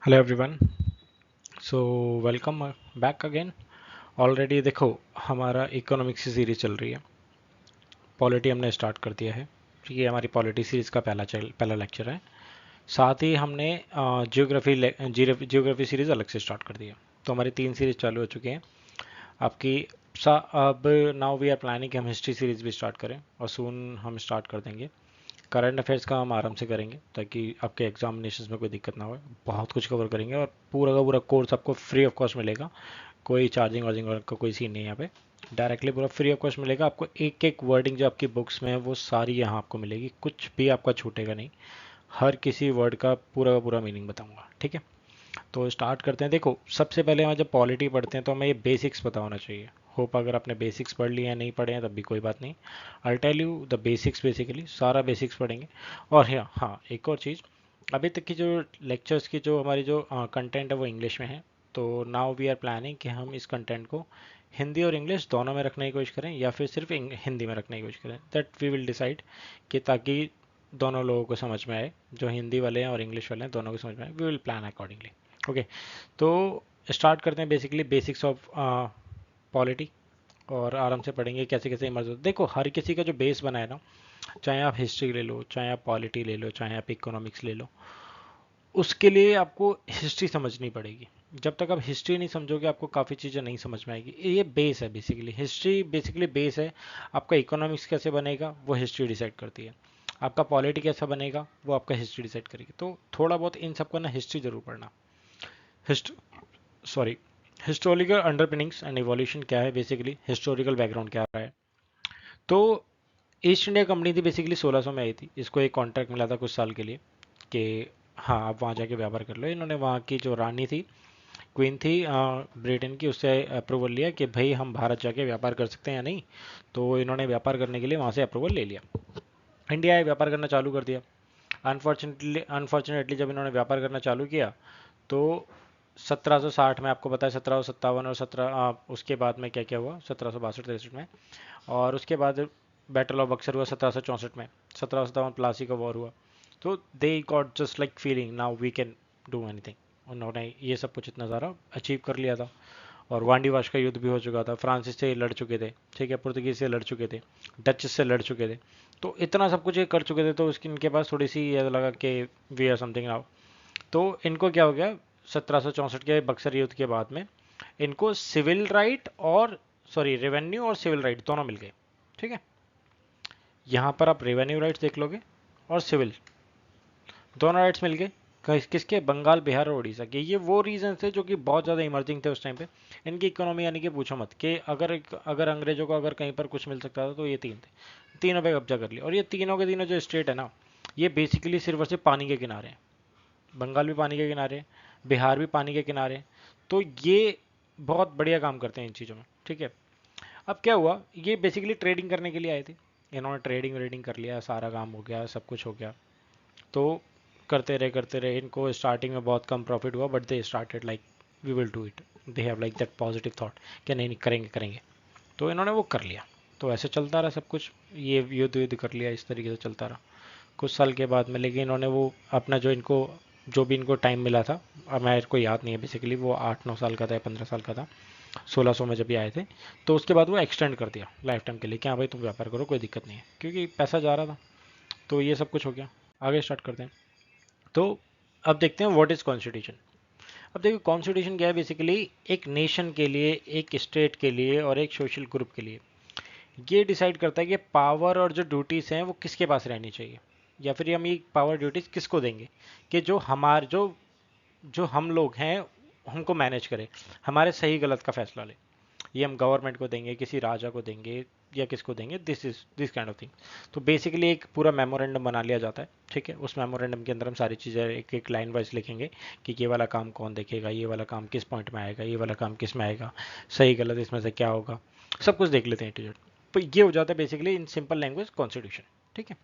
Hello everyone. So welcome back again. Already देखो, हमारा economics की सीरीज चल रही है। पॉलिटी हमने स्टार्ट कर दिया है। ये हमारी पॉलिटी सीरीज का पहला लेक्चर है। साथ ही हमने जियोग्राफी सीरीज अलग से स्टार्ट कर दी है। तो हमारी 3 सीरीज चालू हो चुकी हैं आपकी। अब नाउ वी आर प्लानिंग कि हम हिस्ट्री सीरीज भी स्टार्ट करें और सून हम स्टार्ट कर देंगे। करंट अफेयर्स का हम आराम से करेंगे ताकि आपके एग्जामिनेशन में कोई दिक्कत ना हो। बहुत कुछ कवर करेंगे और पूरा का पूरा कोर्स आपको फ्री ऑफ कॉस्ट मिलेगा। कोई चार्जिंग वार्जिंग का कोई सीन नहीं है यहाँ पे। डायरेक्टली पूरा फ्री ऑफ कॉस्ट मिलेगा आपको। एक एक वर्डिंग जो आपकी बुक्स में है वो सारी यहाँ आपको मिलेगी, कुछ भी आपका छूटेगा नहीं। हर किसी वर्ड का पूरा मीनिंग बताऊंगा, ठीक है। तो स्टार्ट करते हैं। देखो, सबसे पहले हम जब पॉलिटी पढ़ते हैं तो हमें ये बेसिक्स पता होना चाहिए। होप अगर आपने बेसिक्स पढ़ लिए हैं, नहीं पढ़े हैं तब भी कोई बात नहीं। I tell you the basics, basically सारा बेसिक्स पढ़ेंगे। और हाँ हाँ, एक और चीज़। अभी तक की जो लेक्चर्स की जो हमारी जो कंटेंट है वो इंग्लिश में है। तो नाउ वी आर प्लानिंग कि हम इस कंटेंट को हिंदी और इंग्लिश दोनों में रखने की कोशिश करें या फिर सिर्फ हिंदी में रखने की कोशिश करें। दैट वी विल डिसाइड कि ताकि दोनों लोगों को समझ में आए, जो हिंदी वाले हैं और इंग्लिश वाले हैं दोनों को समझ में आए। We will plan accordingly. Okay. तो स्टार्ट करते हैं बेसिकली बेसिक्स ऑफ पॉलिटी। और आराम से पढ़ेंगे कैसे कैसे इमर्ज होते। देखो, हर किसी का जो बेस बना है ना, चाहे आप हिस्ट्री ले लो, चाहे आप पॉलिटी ले लो, चाहे आप इकोनॉमिक्स ले लो, उसके लिए आपको हिस्ट्री समझनी पड़ेगी। जब तक आप हिस्ट्री नहीं समझोगे आपको काफ़ी चीज़ें नहीं समझ में आएगी। ये बेस है बेसिकली, हिस्ट्री बेसिकली बेस है। आपका इकोनॉमिक्स कैसे बनेगा वो हिस्ट्री डिसाइड करती है। आपका पॉलिटी कैसा बनेगा वो आपका हिस्ट्री डिसाइड करेगी। तो थोड़ा बहुत इन सबका ना हिस्ट्री जरूर पढ़ना। Hist sorry historical underpinnings and evolution क्या है, बेसिकली हिस्टोरिकल बैकग्राउंड क्या रहा है। तो ईस्ट इंडिया कंपनी थी बेसिकली 1600 में आई थी। इसको एक कॉन्ट्रैक्ट मिला था कुछ साल के लिए कि हाँ आप वहाँ जाके व्यापार कर लो। इन्होंने वहाँ की जो रानी थी, क्वीन थी ब्रिटेन की, उससे अप्रूवल लिया कि भाई हम भारत जाके व्यापार कर सकते हैं या नहीं। तो इन्होंने व्यापार करने के लिए वहाँ से अप्रूवल ले लिया। इंडिया आए, व्यापार करना चालू कर दिया। अनफॉर्चुनेटली जब इन्होंने व्यापार करना चालू किया तो 1760 में, आपको पता है 1757 और उसके बाद में क्या क्या हुआ 1762-63 में। और उसके बाद बैटल ऑफ बक्सर हुआ 1764 में। 1757 प्लासी का वॉर हुआ। तो they got just like feeling now we can do anything. उन्होंने ये सब कुछ इतना ज़्यादा अचीव कर लिया था। और वांडीवाश का युद्ध भी हो चुका था, फ्रांसिस से लड़ चुके थे, ठीक है, पुर्तगीज से लड़ चुके थे, डच से लड़ चुके थे। तो इतना सब कुछ ये कर चुके थे तो उसकी इनके पास थोड़ी सी ये लगा कि वी आर समथिंग नाउ। तो इनको क्या हो गया, 1764 के बक्सर युद्ध के बाद में इनको सिविल राइट और सॉरी रेवेन्यू और सिविल राइट दोनों मिल गए, ठीक है। यहाँ पर आप रेवेन्यू राइट्स देख लोगे और सिविल दोनों राइट्स मिल गए। किसके, बंगाल बिहार और उड़ीसा के। ये वो रीजन थे जो कि बहुत ज़्यादा इमर्जिंग थे उस टाइम पे। इनकी इकोनॉमी यानी कि पूछो मत कि अगर अगर अंग्रेजों को अगर कहीं पर कुछ मिल सकता था तो ये तीन थे। तीनों पे कब्जा कर लिया। और ये तीनों के तीनों जो स्टेट है ना, ये बेसिकली सिर्फ और सिर्फ पानी के किनारे हैं। बंगाल भी पानी के किनारे, बिहार भी पानी के किनारे। तो ये बहुत बढ़िया काम करते हैं इन चीज़ों में, ठीक है। अब क्या हुआ, ये बेसिकली ट्रेडिंग करने के लिए आए थे। इन्होंने ट्रेडिंग वेडिंग कर लिया, सारा काम हो गया, सब कुछ हो गया। तो करते रहे। इनको स्टार्टिंग में बहुत कम प्रॉफिट हुआ but they started like we will do it. They have like that positive thought कि नहीं नहीं करेंगे करेंगे। तो इन्होंने वो कर लिया। तो ऐसे चलता रहा सब कुछ। ये युद्ध युद्ध कर लिया, इस तरीके से चलता रहा कुछ साल के बाद में। लेकिन इन्होंने वो अपना जो भी इनको टाइम मिला था, अब मेरे को याद नहीं है बेसिकली, वो 8-9 साल का था या 15 साल का था 1600 में जब ये आए थे। तो उसके बाद वो एक्सटेंड कर दिया लाइफ टाइम के लिए कि हाँ भाई तुम व्यापार करो, कोई दिक्कत नहीं है, क्योंकि पैसा जा रहा था। तो ये सब कुछ हो गया। आगे स्टार्ट करते हैं। तो अब देखते हैं व्हाट इज कॉन्स्टिट्यूशन। अब देखो कॉन्स्टिट्यूशन क्या है, बेसिकली एक नेशन के लिए, एक स्टेट के लिए और एक सोशल ग्रुप के लिए ये डिसाइड करता है कि पावर और जो ड्यूटीज़ हैं वो किसके पास रहनी चाहिए, या फिर हम ये पावर ड्यूटीज़ किसको देंगे कि जो हमारे जो हम लोग हैं हमको मैनेज करे, हमारे सही गलत का फैसला ले। ये हम गवर्नमेंट को देंगे, किसी राजा को देंगे, या किसको देंगे, दिस काइंड ऑफ थिंग। तो बेसिकली एक पूरा मेमोरेंडम बना लिया जाता है, ठीक है। उस मेमोरेंडम के अंदर हम सारी चीज़ें एक एक लाइन वाइज लिखेंगे कि ये वाला काम कौन देखेगा, ये वाला काम किस पॉइंट में आएगा, ये वाला काम किस में आएगा, सही गलत इसमें से क्या होगा, सब कुछ देख लेते हैं टू जेड। तो ये हो जाता है basically in simple language constitution, ठीक है।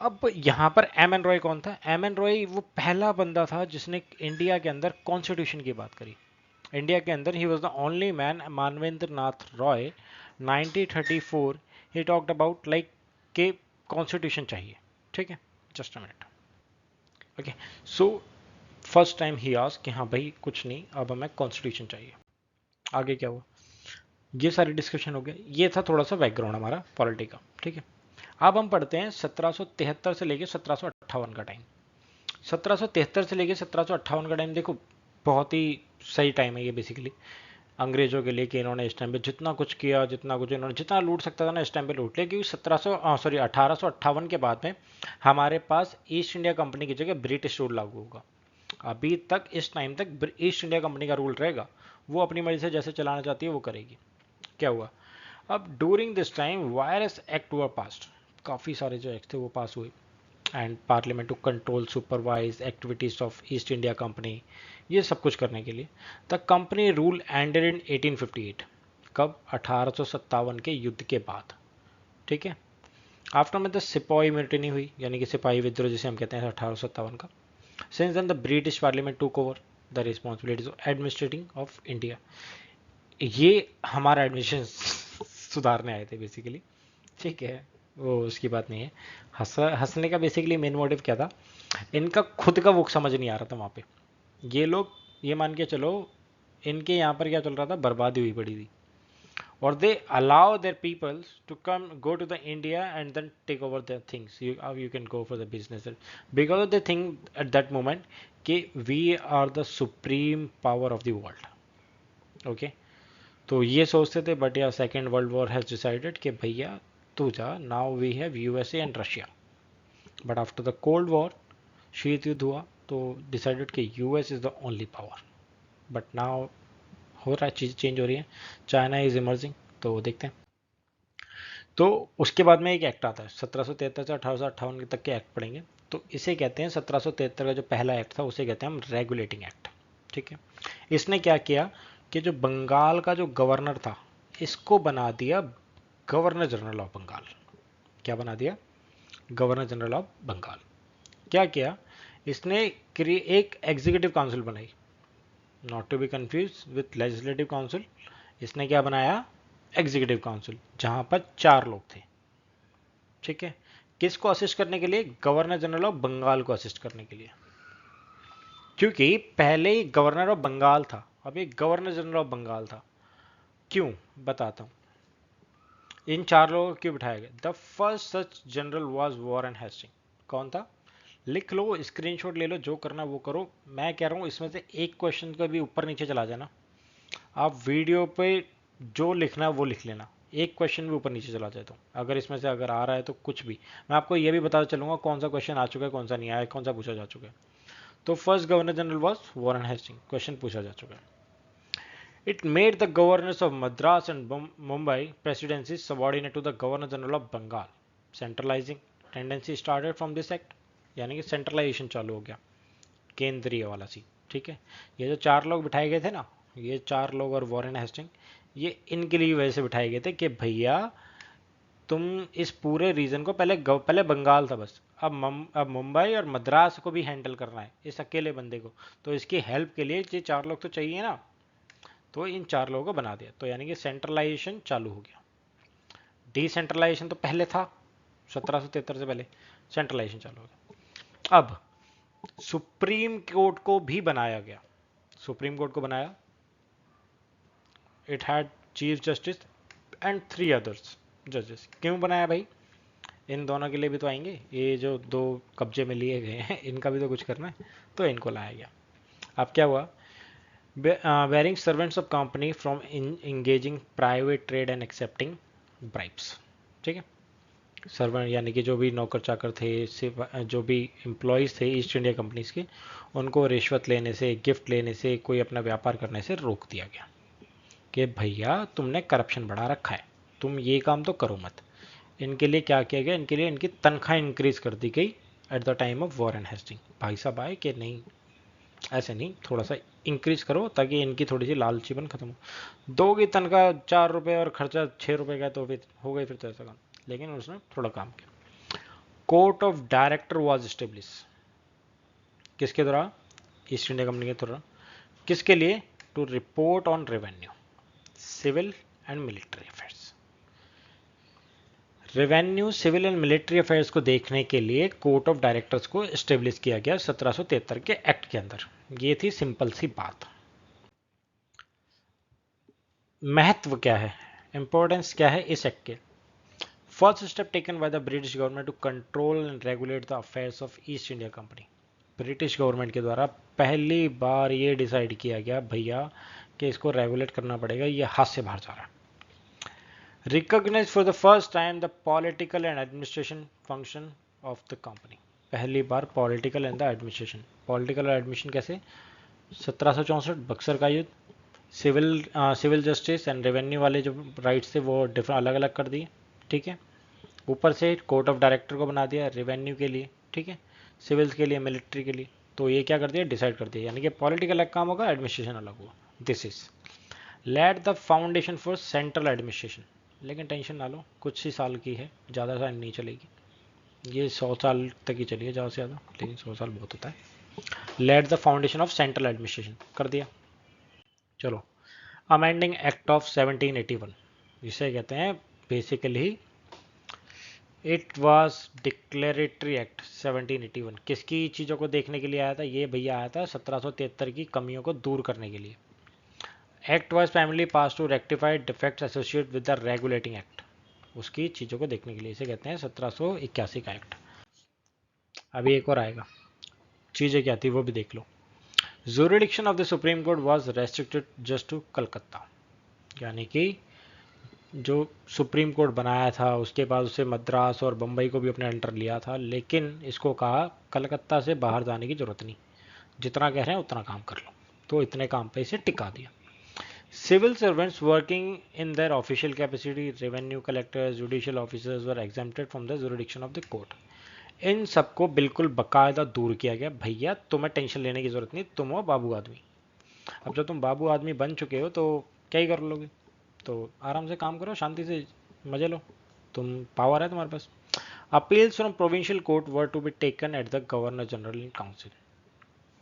अब यहाँ पर एम एन रॉय कौन था। एम एन रॉय वो पहला बंदा था जिसने इंडिया के अंदर कॉन्स्टिट्यूशन की बात करी। इंडिया के अंदर he was the only man, Manvendra Nath Roy, 1934 he talked about like के कॉन्स्टिट्यूशन चाहिए, ठीक है। Just a minute. Okay. So first time he ask कि हाँ भाई कुछ नहीं, अब हमें कॉन्स्टिट्यूशन चाहिए। आगे क्या हुआ, ये सारी डिस्कशन हो गया। ये था थोड़ा सा बैकग्राउंड हमारा पॉलिटी का, ठीक है। अब हम पढ़ते हैं 1773 से लेके 1758 का टाइम। 1773 से लेके 1758 का टाइम देखो, बहुत ही सही टाइम है ये बेसिकली अंग्रेजों के लिए, कि इन्होंने इस टाइम पे जितना कुछ किया, जितना कुछ इन्होंने जितना लूट सकता था ना इस टाइम पे लूट लिया, क्योंकि 1858 के बाद में हमारे पास ईस्ट इंडिया कंपनी की जगह ब्रिटिश रूल लागू होगा। अभी तक इस टाइम तक ईस्ट इंडिया कंपनी का रूल रहेगा, वो अपनी मर्जी से जैसे चलाना चाहती है वो करेगी। क्या हुआ, अब during this time various act हुआ पास्ट, काफ़ी सारे जो एक्ट थे वो पास हुए, and parliament to control supervise activities of East India Company, ये सब कुछ करने के लिए। The company rule ended in 1858, कब, 1857 के युद्ध के बाद, ठीक है। आफ्टर में द सिपाही म्यूटिनी हुई, यानी कि सिपाही विद्रोह जिसे हम कहते हैं 1857 का। Since then the British parliament took over the responsibilities of administrating of India, ये हमारा एडमिशन सुधारने आए थे बेसिकली, ठीक है, वो उसकी बात नहीं है। हंसने का बेसिकली मेन मोटिव क्या था, इनका खुद का वो समझ नहीं आ रहा था वहाँ पे। ये लोग ये मान के चलो इनके यहाँ पर क्या चल रहा था, बर्बादी हुई पड़ी थी, और they allow their peoples to come go to the India and then take over their things, you can go for the business, because they think at that moment कि we are the supreme power of the world. Okay, तो ये सोचते थे, but या second world war has decided कि भैया तू जा, now we have USA and Russia. But after the cold war, शीत युद्ध हुआ, तो डिसाइडेड कि US is the only power. But now हो रहा है, चीज़ चेंज हो रही है, चाइना इज इमर्जिंग, तो देखते हैं। तो उसके बाद में एक एक्ट आता है 1773 से 1858 तक के एक्ट पढ़ेंगे, तो इसे कहते हैं 1773 का जो पहला एक्ट था उसे कहते हैं हम रेगुलेटिंग एक्ट, ठीक है। इसने क्या किया कि जो बंगाल का जो गवर्नर था इसको बना दिया गवर्नर जनरल ऑफ बंगाल। क्या बना दिया, गवर्नर जनरल ऑफ बंगाल। क्या किया इसने, एक एग्जीक्यूटिव काउंसिल बनाई, not to be confuse with legislative council. इसने क्या बनाया, एग्जीक्यूटिव काउंसिल, जहां पर 4 लोग थे, ठीक है। किसको असिस्ट करने के लिए, गवर्नर जनरल ऑफ बंगाल को असिस्ट करने के लिए, क्योंकि पहले ही गवर्नर ऑफ बंगाल था, अभी गवर्नर जनरल ऑफ बंगाल था। क्यों, बताता हूं। इन 4 लोगों को क्यों बिठाया गया, the first such general was Warren Hasting. कौन था, लिख लो, स्क्रीनशॉट ले लो, जो करना वो करो। मैं कह रहा हूँ इसमें से एक क्वेश्चन का भी ऊपर नीचे चला जाना, आप वीडियो पे जो लिखना है वो लिख लेना, एक क्वेश्चन भी ऊपर नीचे चला जाए तो, अगर इसमें से अगर आ रहा है तो कुछ भी, मैं आपको ये भी बताता चलूंगा कौन सा क्वेश्चन आ चुका है, कौन सा नहीं आया, कौन सा पूछा जा चुका है। तो first governor general was Warren Hasting, question पूछा जा चुका है। It made the governors of Madras and Mumbai presidencies subordinate to the Governor General of Bengal. Centralizing tendency started from this act, यानी कि सेंट्रलाइजेशन चालू हो गया, केंद्रीय वाला सी, ठीक है। ये जो 4 लोग बिठाए गए थे ना, ये 4 लोग और वॉरेन हेस्टिंग, ये इनके लिए वजह से बिठाए गए थे कि भैया तुम इस पूरे रीजन को, पहले बंगाल था बस, अब मुंबई और मद्रास को भी हैंडल करना है इस अकेले बंदे को, तो इसकी हेल्प के लिए ये 4 लोग तो चाहिए ना, तो इन 4 लोगों को बना दिया, तो यानी कि सेंट्रलाइजेशन चालू हो गया। डिसेंट्रलाइजेशन तो पहले था 1773 से पहले, सेंट्रलाइजेशन चालू हो गया। अब सुप्रीम कोर्ट को भी बनाया गया, सुप्रीम कोर्ट को बनाया, it had chief justice and 3 others जजेस। क्यों बनाया भाई, इन दोनों के लिए भी तो आएंगे, ये जो 2 कब्जे में लिए गए हैं इनका भी तो कुछ करना है, तो इनको लाया गया। अब क्या हुआ, wearing servants of company from engaging private trade and accepting bribes, ठीक है। सर्वेंट यानी कि जो भी नौकर चाकर थे, जो भी एम्प्लॉयज़ थे ईस्ट इंडिया कंपनीज के, उनको रिश्वत लेने से, गिफ्ट लेने से, कोई अपना व्यापार करने से रोक दिया गया कि भैया तुमने करप्शन बढ़ा रखा है, तुम ये काम तो करो मत। इनके लिए क्या किया गया, इनके लिए इनकी तनख्वाह इंक्रीज कर दी गई at the time of Warren Hasting. भाई साहब आए कि नहीं, ऐसे नहीं, थोड़ा सा इंक्रीज करो ताकि इनकी थोड़ी सी लालचीपन खत्म हो। 2 की तनख्वाह 4 रुपये और खर्चा 6 रुपये का, तो फिर हो गई फिर तो ऐसा काम, लेकिन उसने थोड़ा काम किया। Court of director was establish, किसके द्वारा, ईस्ट इंडिया कंपनी के द्वारा। किसके लिए, to report on revenue, civil and military affairs. Revenue civil and military affairs को देखने के लिए कोर्ट ऑफ डायरेक्टर्स को एस्टेब्लिश किया गया 1773 के एक्ट के अंदर। ये थी सिंपल सी बात। महत्व क्या है, इंपॉर्टेंस क्या है इस एक्ट के? First step taken by the British government to control and regulate the affairs of East India Company. British government के द्वारा पहली बार ये डिसाइड किया गया भैया कि इसको रेगुलेट करना पड़ेगा, ये हाथ से बाहर जा रहा है। Recognise for the first time the political and administration function of the company. पहली बार political and the administration. Political और एडमिनिस्ट्रेशन कैसे? 1764 बक्सर का युद्ध, सिविल जस्टिस एंड रेवेन्यू वाले जो राइट्स थे वो डिफरेंट अलग अलग कर दिए, ठीक है। ऊपर से कोर्ट ऑफ डायरेक्टर को बना दिया रेवेन्यू के लिए, ठीक है, सिविल्स के लिए, मिलिट्री के लिए। तो ये क्या कर दिया, डिसाइड कर दिया, यानी कि पॉलिटिकल अलग काम होगा, एडमिनिस्ट्रेशन अलग होगा। This is let the foundation for central administration. लेकिन टेंशन ना लो, कुछ ही साल की है, ज़्यादा साल नहीं चलेगी, ये 100 साल तक ही चलिए ज़्यादा से ज़्यादा, लेकिन 100 साल बहुत होता है। Let the foundation of central administration कर दिया। चलो, अमेंडिंग एक्ट ऑफ 1781, जिसे कहते हैं basically it was declaratory act 1781। किसकी चीज़ों को देखने के लिए आया था? ये भैया आया था 1773 की कमियों को दूर करने के लिए। Act was primarily pass to rectify defects associate with the regulating act. उसकी चीज़ों को देखने के लिए इसे कहते हैं 1781 का एक्ट। अभी एक और आएगा, चीज़ें क्या थी वो भी देख लो। Jurisdiction of the supreme court was restricted just to Calcutta, यानी कि जो सुप्रीम कोर्ट बनाया था उसके बाद उसे मद्रास और बम्बई को भी अपने अंडर लिया था, लेकिन इसको कहा कलकत्ता से बाहर जाने की जरूरत नहीं, जितना कह रहे हैं उतना काम कर लो। तो इतने काम पे इसे टिका दिया। Civil servants working in their official capacity, revenue collectors, judicial officers were exempted from the jurisdiction of the court. इन सबको बिल्कुल बाकायदा दूर किया गया, भैया तुम्हें टेंशन लेने की जरूरत नहीं, तुम हो बाबू आदमी। अब जब तुम बाबू आदमी बन चुके हो तो क्या ही कर लोगे, तो आराम से काम करो, शांति से मजे लो, तुम पावर है तुम्हारे पास। Appeals from provincial court were to be taken at the governor general in council.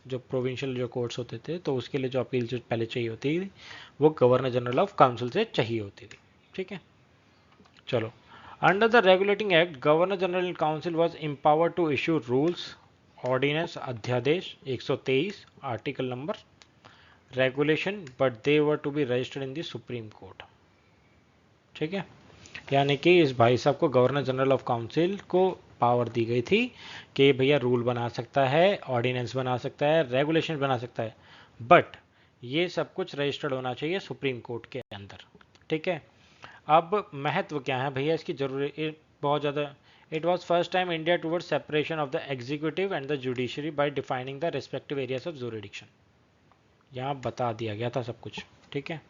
जो प्रोविंशियल जो कोर्ट्स होते थे तो उसके लिए जो अपील जो पहले चाहिए होती थी वो गवर्नर जनरल ऑफ काउंसिल से चाहिए होती थी, ठीक है। चलो, under the regulating act governor general in council was empowered to issue rules, ordinance, अध्यादेश 123 article number, regulation, but they were to be registered in the supreme Court, ठीक है। यानी कि इस भाई साहब को गवर्नर जनरल ऑफ काउंसिल को पावर दी गई थी कि भैया रूल बना सकता है, ऑर्डिनेंस बना सकता है, रेगुलेशन बना सकता है, बट ये सब कुछ रजिस्टर्ड होना चाहिए सुप्रीम कोर्ट के अंदर, ठीक है। अब महत्व क्या है भैया इसकी, जरूरी बहुत ज़्यादा। It was first time India toward separation of the executive and the judiciary bye defining the respective areas of jurisdiction. यहाँ बता दिया गया था सब कुछ, ठीक है।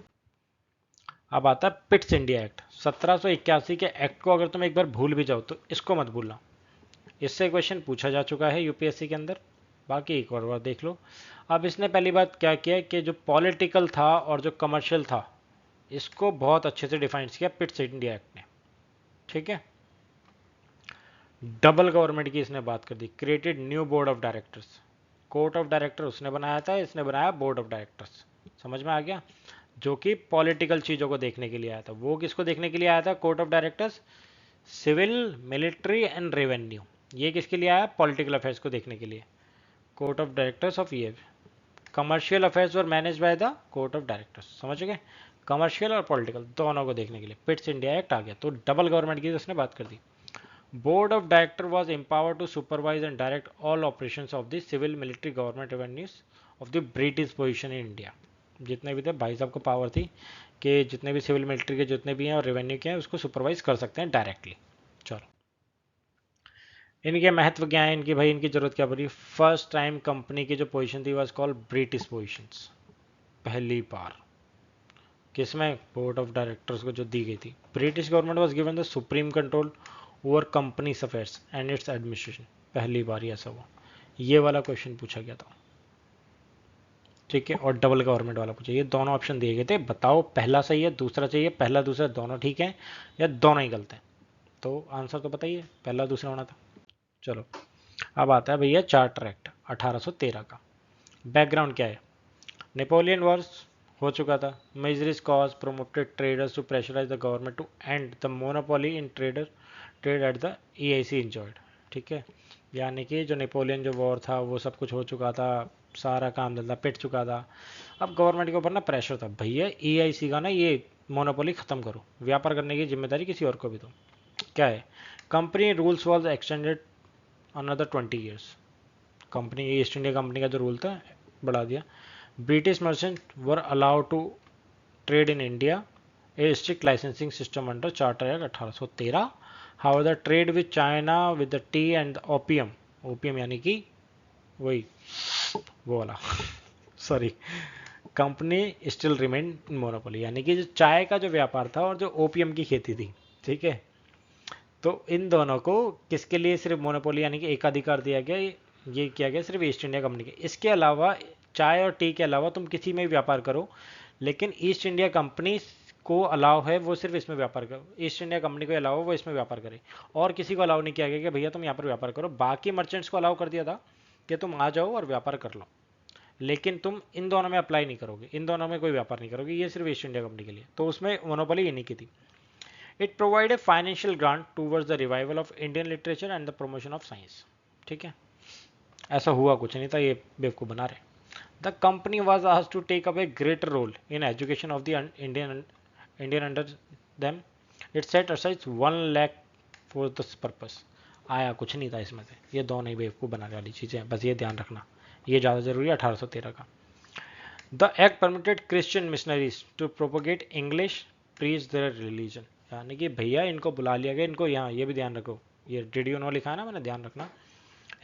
अब आता है पिट्स इंडिया एक्ट 1781 के एक्ट को अगर तुम एक बार भूल भी जाओ तो इसको मत भूलना, इससे क्वेश्चन पूछा जा चुका है यूपीएससी के अंदर, बाकी एक और बार देख लो। अब इसने पहली बात क्या किया कि जो पॉलिटिकल था और जो कमर्शियल था इसको बहुत अच्छे से डिफाइन किया पिट्स इंडिया एक्ट ने, ठीक है। डबल गवर्नमेंट की इसने बात कर दी, created new board of directors. Court of director उसने बनाया था, इसने बनाया बोर्ड ऑफ डायरेक्टर्स, समझ में आ गया, जो कि पॉलिटिकल चीज़ों को देखने के लिए आया था। वो किसको देखने के लिए आया था? Court of directors, civil, military and revenue. ये किसके लिए आया? पॉलिटिकल अफेयर्स को देखने के लिए। कोर्ट ऑफ डायरेक्टर्स ऑफ ये कमर्शियल अफेयर्स और manage by the court of directors, समझ गए, कमर्शियल और पॉलिटिकल दोनों को देखने के लिए पिट्स इंडिया एक्ट आ गया। तो डबल गवर्नमेंट की उसने बात कर दी। Board of director was empowered to supervise and direct all operations of the civil, military, government revenues of the British position in India. जितने भी थे भाई साहब को पावर थी कि जितने भी सिविल मिलिट्री के जितने भी हैं और रेवेन्यू के हैं उसको सुपरवाइज कर सकते हैं डायरेक्टली। चलो, इनके महत्व क्या है, इनकी भाई इनकी जरूरत क्या पड़ी? फर्स्ट टाइम कंपनी की जो पोजीशन थी वाज कॉल्ड ब्रिटिश पोजीशंस। पहली बार किसमें? बोर्ड ऑफ डायरेक्टर्स को जो दी गई थी। British government was given the supreme control over companies affairs and it's administration. पहली बार ही ऐसा हुआ, ये वाला क्वेश्चन पूछा गया था, ठीक है। और डबल गवर्नमेंट वाला पूछा, ये दोनों ऑप्शन दिए गए थे, बताओ पहला सही है दूसरा चाहिए, पहला दूसरा दोनों ठीक है या दोनों ही गलत है? तो आंसर तो बताइए, पहला दूसरा होना था। चलो, अब आता है भैया चार्टर एक्ट 1813 का। बैकग्राउंड क्या है? नेपोलियन वॉर्स हो चुका था। Majors cause promoted traders to pressurise the government to end the monopoly in trader trade at the EIC enjoyed, ठीक है। यानी कि जो नेपोलियन जो वॉर था वो सब कुछ हो चुका था, सारा काम धंधा पिट चुका था। अब गवर्नमेंट के ऊपर ना प्रेशर था, भैया EIC का ना ये मोनोपोली खत्म करो, व्यापार करने की जिम्मेदारी किसी और को भी दो। क्या है, company rules was extended another 20 years. Company East India Company का जो रूल था बढ़ा दिया। British merchant were allowed to trade in India, a strict licensing system under charter act 1813। How the trade with China with the tea and opium, opium यानी कि वही वो वाला sorry, company still remain in monopoly, यानी कि जो चाय का जो व्यापार था और जो ओपियम की खेती थी, ठीक है। तो इन दोनों को किसके लिए सिर्फ मोनोपोली यानी कि एकाधिकार दिया गया, ये किया गया सिर्फ ईस्ट इंडिया कंपनी के। इसके अलावा चाय और टी के अलावा तुम किसी में भी व्यापार करो, लेकिन ईस्ट इंडिया कंपनी को अलाउ है वो सिर्फ इसमें व्यापार करो, ईस्ट इंडिया कंपनी को अलाउ वो इसमें व्यापार करे, और किसी को अलाउ नहीं किया गया कि भैया तुम यहाँ पर व्यापार करो। बाकी मर्चेंट्स को अलाउ कर दिया था कि तुम आ जाओ और व्यापार कर लो, लेकिन तुम इन दोनों में अप्लाई नहीं करोगे, इन दोनों में कोई व्यापार नहीं करोगे, ये सिर्फ ईस्ट इंडिया कंपनी के लिए। तो उसमें मोनोपोली इन्हीं की थी। It provide a financial grant towards the revival of Indian literature and the promotion of science, ठीक है। ऐसा हुआ कुछ नहीं था, ये बेवकूफ़ बना रहे। The company was asked to take up a greater role in education of the Indian under them. It set aside 1 lakh for this purpose. आया कुछ नहीं था इसमें से, ये दोनों ही बेवकूफ़ बनाने वाली चीज़ें, बस ये ध्यान रखना, ये ज़्यादा जरूरी है 1813 का। The act permitted Christian missionaries to propagate English, preach their religion. यानी कि भैया इनको बुला लिया गया, इनको यहाँ ये भी ध्यान रखो, ये डिड यू नो लिखा है ना मैंने, ध्यान रखना।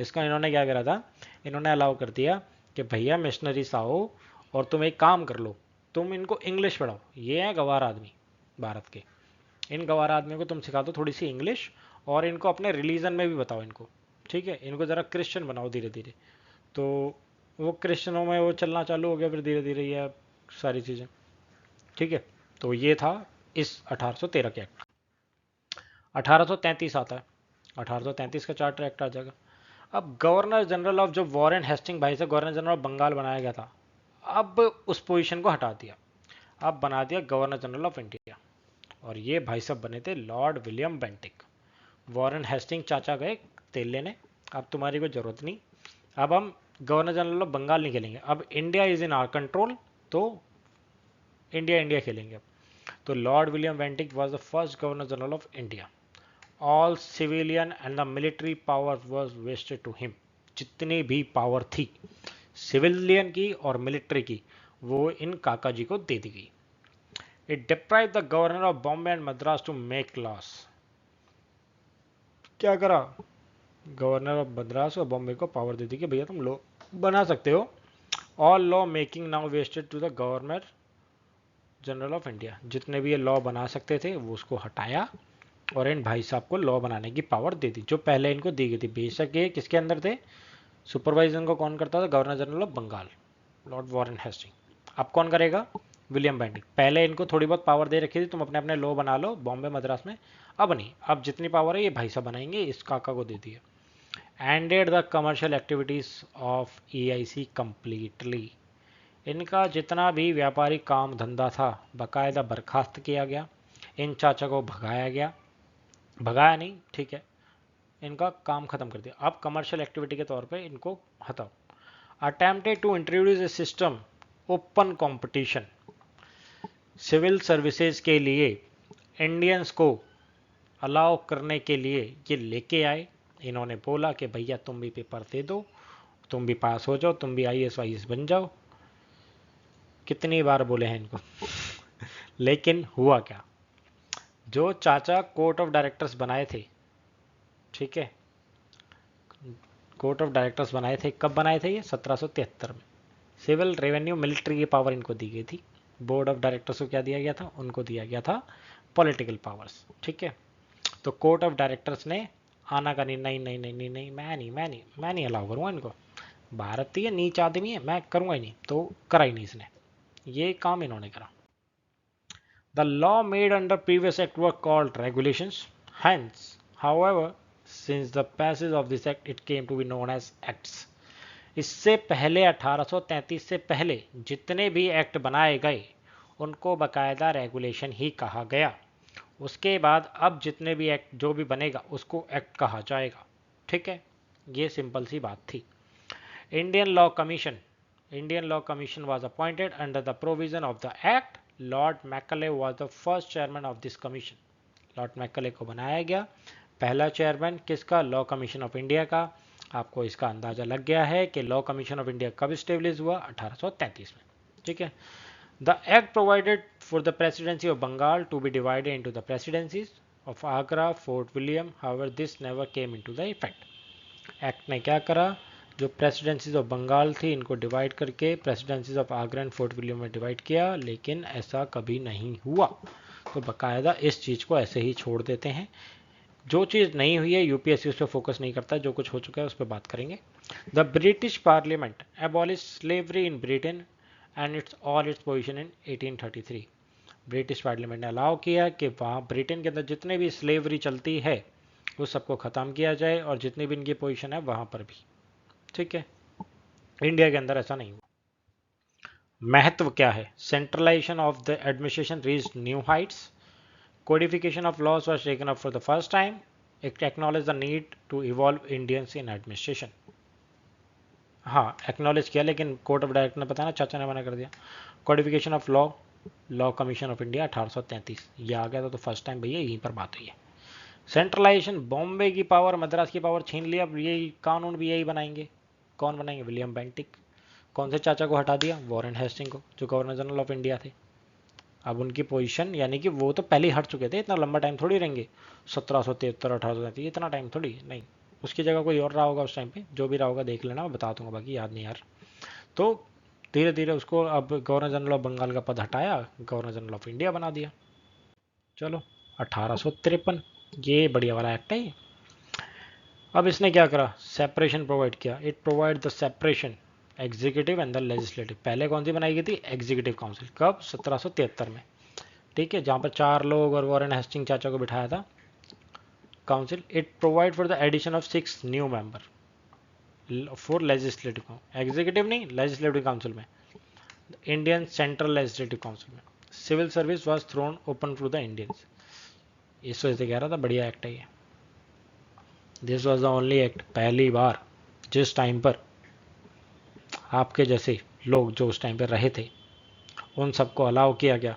इसका इन्होंने क्या करा था, इन्होंने अलाउ कर दिया कि भैया मिशनरीज आओ और तुम एक काम कर लो, तुम इनको इंग्लिश पढ़ाओ। ये है गवार आदमी भारत के, इन गवार आदमियों को तुम सिखा दो थोड़ी सी इंग्लिश, और इनको अपने रिलीजन में भी बताओ इनको, ठीक है। इनको ज़रा क्रिश्चियन बनाओ धीरे धीरे। तो वो क्रिश्चियनों में वो चलना चालू हो गया फिर धीरे धीरे ये सारी चीज़ें, ठीक है। तो ये था इस 1813 के एक्ट। 1833 आता है, 1833 का चार्टर एक्ट आ जाएगा। अब गवर्नर जनरल ऑफ जो वॉरेन हेस्टिंग भाई से गवर्नर जनरल ऑफ बंगाल बनाया गया था, अब उस पोजीशन को हटा दिया, अब बना दिया गवर्नर जनरल ऑफ इंडिया। और ये भाई साहब बने थे Lord William Bentinck. Warren Hastings चाचा गए तेल लेने, अब तुम्हारी कोई ज़रूरत नहीं, अब हम गवर्नर जनरल ऑफ बंगाल नहीं खेलेंगे, अब India is in our control, तो इंडिया इंडिया खेलेंगे अब। तो Lord William Bentinck was the first governor general of India. All civilian and the military power was vested to him. जितनी भी पावर थी सिविलियन की और मिलिट्री की, वो इन काका जी को दे दी गई। It deprive the governor of Bombay and Madras to make laws. क्या करा, गवर्नर ऑफ मद्रास और बॉम्बे को पावर दे दी कि भैया तुम लॉ बना सकते हो। All law making now vested to the governor general of India. जितने भी ये लॉ बना सकते थे वो उसको हटाया और इन भाई साहब को लॉ बनाने की पावर दे दी जो पहले इनको दी गई थी। बेशक ये किसके अंदर थे, सुपरवाइजन को कौन करता था, governor general of Bengal Lord Warren Hastings. अब कौन करेगा, विलियम बेंटिक। पहले इनको थोड़ी बहुत पावर दे रखी थी, तुम अपने अपने लॉ बना लो बॉम्बे मद्रास में, अब नहीं, अब जितनी पावर है ये भाई साहब बनाएंगे, इस काका को दे दिया। Ended the commercial activities of EIC completely. इनका जितना भी व्यापारिक काम धंधा था बाकायदा बर्खास्त किया गया, इन चाचा को भगाया गया, भगाया नहीं ठीक है, इनका काम खत्म कर दिया। अब कमर्शियल एक्टिविटी के तौर पे इनको हटाओ। Attempted to introduce a system open competition civil services के लिए, इंडियंस को अलाउ करने के लिए ये लेके आए। इन्होंने बोला कि भैया तुम भी पेपर दे दो, तुम भी पास हो जाओ, तुम भी IAS बन जाओ। कितनी बार बोले हैं इनको लेकिन हुआ क्या, जो चाचा कोर्ट ऑफ डायरेक्टर्स बनाए थे, ठीक है, कोर्ट ऑफ डायरेक्टर्स बनाए थे, कब बनाए थे ये 1773 में। सिविल रेवेन्यू मिलिट्री की पावर इनको दी गई थी। बोर्ड ऑफ डायरेक्टर्स को क्या दिया गया था, उनको दिया गया था पॉलिटिकल पावर्स, ठीक है। तो कोर्ट ऑफ डायरेक्टर्स ने आना का नहीं, नहीं नहीं नहीं नहीं नहीं मैं नहीं अलाउ करूँगा इनको, भारतीय नीच आदमी है, मैं करूँगा ही नहीं, तो करा ही नहीं इसने, ये काम इन्होंने करा। The law made under previous act were called regulations. Hence, however, since the passage of this act, it came to be known as acts. इससे पहले 1833 से पहले जितने भी एक्ट बनाए गए उनको बकायदा रेगुलेशन ही कहा गया। उसके बाद अब जितने भी एक्ट जो भी बनेगा उसको एक्ट कहा जाएगा। ठीक है, ये सिंपल सी बात थी। Indian law commission, Indian law commission was appointed under the provision of the act. Lord McClay was the first chairman of this commission. Lord McClay को बनाया गया पहला चेयरमैन किसका, लॉ कमीशन ऑफ इंडिया का। आपको इसका अंदाजा लग गया है कि लॉ कमीशन ऑफ इंडिया कब स्टेब्लिश हुआ, 1833 में। ठीक है। The act provided for the presidency of Bengal to be divided into the presidencies of Agra, Fort William. However, this never came into the effect. Act ने क्या करा, जो presidencies of Bengal थी इनको डिवाइड करके presidencies of Agra and fort William में divide किया, लेकिन ऐसा कभी नहीं हुआ। तो बाकायदा इस चीज़ को ऐसे ही छोड़ देते हैं। जो चीज़ नहीं हुई है यूपीएससी उस पर फोकस नहीं करता, जो कुछ हो चुका है उस पर बात करेंगे। The British parliament abolish slavery in Britain and it's all its position in 1833। British parliament ने अलाउ किया कि वहाँ ब्रिटेन के अंदर जितने भी स्लेवरी चलती है वो सबको ख़त्म किया जाए और जितनी भी इनकी पोजीशन है वहाँ पर भी। ठीक है, इंडिया के अंदर ऐसा नहीं हुआ। महत्व क्या है, centralisation of the administration reach new heights, codification of laws was taken up for the first time, it acknowledge the need to evolve Indians in administration. हाँ एक्नॉलेज किया, लेकिन कोर्ट ऑफ डायरेक्टर ने पता ना चाचा ने मना कर दिया। Codification of law, law commission of India 1833 ये आ गया था, तो फर्स्ट टाइम भैया यहीं पर बात हुई है। सेंट्रलाइजेशन, बॉम्बे की पावर मद्रास की पावर छीन लिया, अब यही कानून भी यही बनाएंगे। कौन बनाएंगे, विलियम बेंटिक। कौन से चाचा को हटा दिया, वॉरेन हेस्टिंग को, जो गवर्नर जनरल ऑफ इंडिया थे। अब उनकी पोजीशन, यानी कि वो तो पहले ही हट चुके थे, इतना लंबा टाइम थोड़ी रहेंगे, 1773 1833 इतना टाइम थोड़ी, नहीं। उसकी जगह कोई और रहा होगा उस टाइम पे, जो भी रहा होगा देख लेना, मैं बता दूंगा, बाकी याद नहीं यार। तो धीरे धीरे उसको अब गवर्नर जनरल ऑफ बंगाल का पद हटाया, गवर्नर जनरल ऑफ इंडिया बना दिया। चलो 1853 ये बढ़िया वाला एक्ट है ये। अब इसने क्या करा, सेपरेशन प्रोवाइड किया, it provide the separation executive and the legislative. पहले कौन सी बनाई गई थी, एग्जीक्यूटिव काउंसिल, कब, 1773 में। ठीक है, जहाँ पर 4 लोग और वॉरेन हेस्टिंग चाचा को बिठाया था council. It provide for the addition of 6 new member for legislative, executive नहीं, लेजिस्लेटिव काउंसिल में, इंडियन सेंट्रल लेजिस्लेटिव काउंसिल में। Civil service was thrown open for the Indians. इस वजह से कह रहा था बढ़िया एक्ट है ये। This was the only act, पहली बार जिस टाइम पर आपके जैसे लोग जो उस टाइम पर रहे थे उन सबको अलाउ किया गया,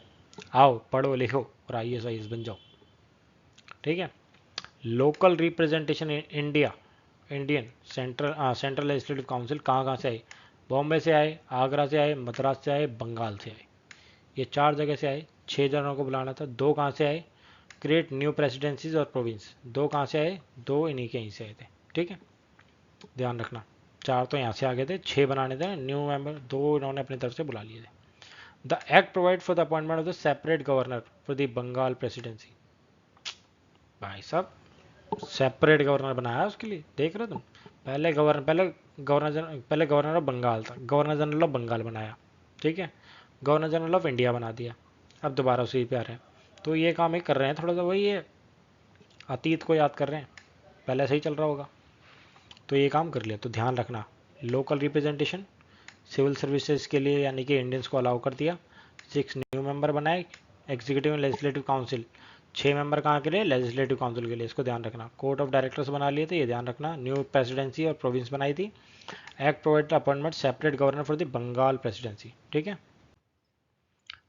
आओ पढ़ो लिखो और IAS बन जाओ। ठीक है। Local representation in India, Indian central legislative council कहाँ से आए, बॉम्बे से आए, आगरा से आए, मद्रास से आए, बंगाल से आए। ये 4 जगह से आए। 6 जनों को बुलाना था, 2 कहाँ से आए, क्रिएट न्यू प्रेसिडेंसीज और प्रोविंस, 2 कहाँ से आए, 2 इन्हीं के यहीं से आए थे। ठीक है, ध्यान रखना, 4 तो यहाँ से आ गए थे, 6 बनाने थे न्यू मेंबर, 2 इन्होंने अपनी तरफ से बुला लिए थे। The act provide for the appointment of the separate governor for the Bengal presidency. भाई साहब सेपरेट गवर्नर बनाया उसके लिए, देख रहे हो तुम। पहले गवर्नर ऑफ बंगाल था, गवर्नर जनरल ऑफ बंगाल बनाया। ठीक है, गवर्नर जनरल ऑफ इंडिया बना दिया, अब दोबारा उसी पे आ रहे हैं। तो ये काम ही कर रहे हैं, थोड़ा सा वही ये अतीत को याद कर रहे हैं, पहले से ही चल रहा होगा, तो ये काम कर लिया। तो ध्यान रखना, लोकल रिप्रेजेंटेशन सिविल सर्विसेज के लिए, यानी कि इंडियंस को अलाउ कर दिया। 6 न्यू मेंबर बनाए, executive and legislative council 6 member कहाँ के लिए, लेजिस्लेटिव काउंसिल के लिए, इसको ध्यान रखना। कोर्ट ऑफ डायरेक्टर्स बना लिए थे, ये ध्यान रखना। न्यू प्रेसिडेंसी और प्रोविंस बनाई थी। Act provide appointment separate governor for the Bengal presidency. ठीक है,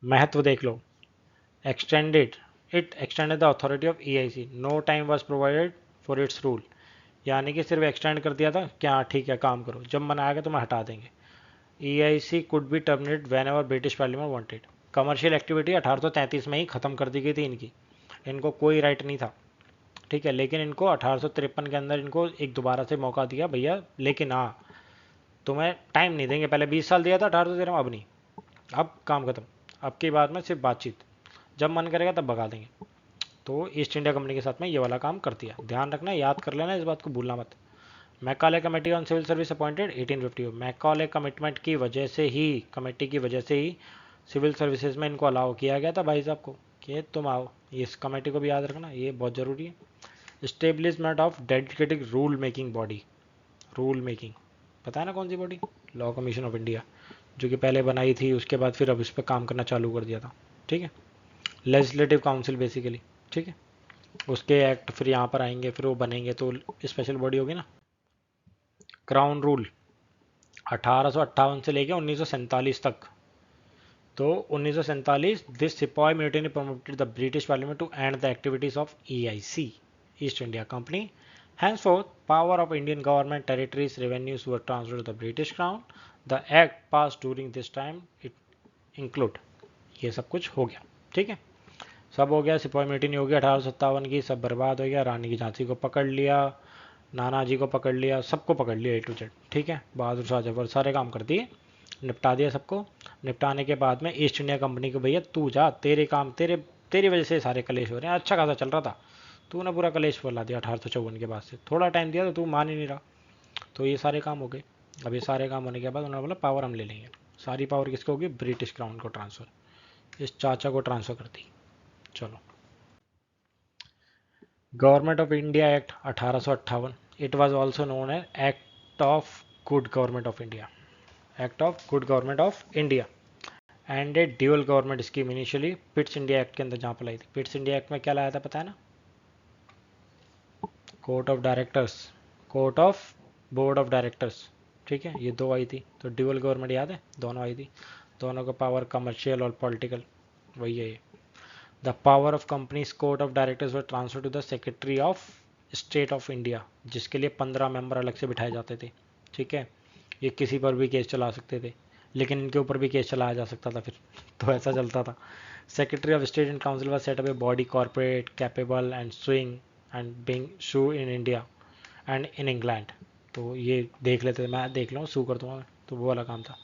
महत्व देख लो, extended, it extended the authority of EIC, no time was provided for its rule, यानी कि सिर्फ एक्सटेंड कर दिया था क्या, ठीक है काम करो, जब मन आएगा तो मैं हटा देंगे। EIC could be terminate when ever British parliament wanted. Commercial activity 1833 में ही ख़त्म कर दी गई थी इनकी, इनको कोई राइट नहीं था। ठीक है, लेकिन इनको 1853 के अंदर इनको एक दोबारा से मौका दिया भैया, लेकिन हाँ तुम्हें टाइम नहीं देंगे, पहले 20 साल दिया था 1813 में, अब नहीं, अब काम खत्म, अब की बात में सिर्फ बातचीत, जब मन करेगा तब भगा देंगे। तो ईस्ट इंडिया कंपनी के साथ में ये वाला काम कर दिया, ध्यान रखना, याद कर लेना, इस बात को भूलना मत। Macaulay committee on civil service appointed 1850, Macaulay commitment की वजह से ही, कमेटी की वजह से ही सिविल सर्विसेज में इनको अलाउ किया गया था भाई साहब को कि तुम आओ। इस कमेटी को भी याद रखना, ये बहुत ज़रूरी है। Establishment of dedicated rule making body, rule making पता है ना कौन सी body, law commission of India, जो कि पहले बनाई थी, उसके बाद फिर अब इस पर काम करना चालू कर दिया था। ठीक है, लेजिस्लेटिव काउंसिल बेसिकली, ठीक है, उसके एक्ट फिर यहाँ पर आएंगे, फिर वो बनेंगे तो स्पेशल बॉडी होगी ना। क्राउन रूल 1858 से लेके 1947 तक। तो 1947 this sepoy mutiny promoted the British parliament to end the activities of EIC, East India Company. Henceforth, power of Indian government territories revenues were transferred to the British Crown. The act passed during this time it include, ये सब कुछ हो गया, ठीक है, सब हो गया। सिपाही म्यूटिनी हो गया 1857 की, सब बर्बाद हो गया। रानी की झांसी को पकड़ लिया, नाना जी को पकड़ लिया, सबको पकड़ लिया A to Z, ठीक है। बहादुर शाह जफर सारे काम कर दिए, निपटा दिया सबको। निपटाने के बाद में ईस्ट इंडिया कंपनी को, भैया तू जा, तेरे काम तेरी वजह से सारे कलेश हो रहे हैं, अच्छा खासा चल रहा था, तूने पूरा कलेश फैला दिया 1854 के बाद से। थोड़ा टाइम दिया तो तू मान ही नहीं रहा, तो ये सारे काम हो गए। अब ये सारे काम होने के बाद उन्होंने बोला पावर हम ले लेंगे। सारी पावर किसको होगी? ब्रिटिश क्राउन को ट्रांसफ़र, इस चाचा को ट्रांसफ़र कर दी। चलो, government of India act 1858, it was also known as act of good government of India, act of good government of India and a dual government scheme initially Pitt's India act के अंदर जहाँ पर लाई थी। पिट्स India act में क्या लाया था पता है ना? Court of directors, court of board of directors, ठीक है, ये दो आई थी। तो ड्यूअल गवर्नमेंट याद है, दोनों आई थी, दोनों का पावर कमर्शियल और पॉलिटिकल वही है ये। The power of company's court of directors were transfer to the secretary of state of India, जिसके लिए 15 मेंबर अलग से बिठाए जाते थे, ठीक है। ये किसी पर भी केस चला सकते थे, लेकिन इनके ऊपर भी केस चलाया जा सकता था फिर तो ऐसा चलता था। Secretary of state and council was set up a body corporate capable and suing and being sue in India and in England. तो ये देख लेते थे, मैं देख लूँ सू कर दूंगा, तो वो वाला काम था।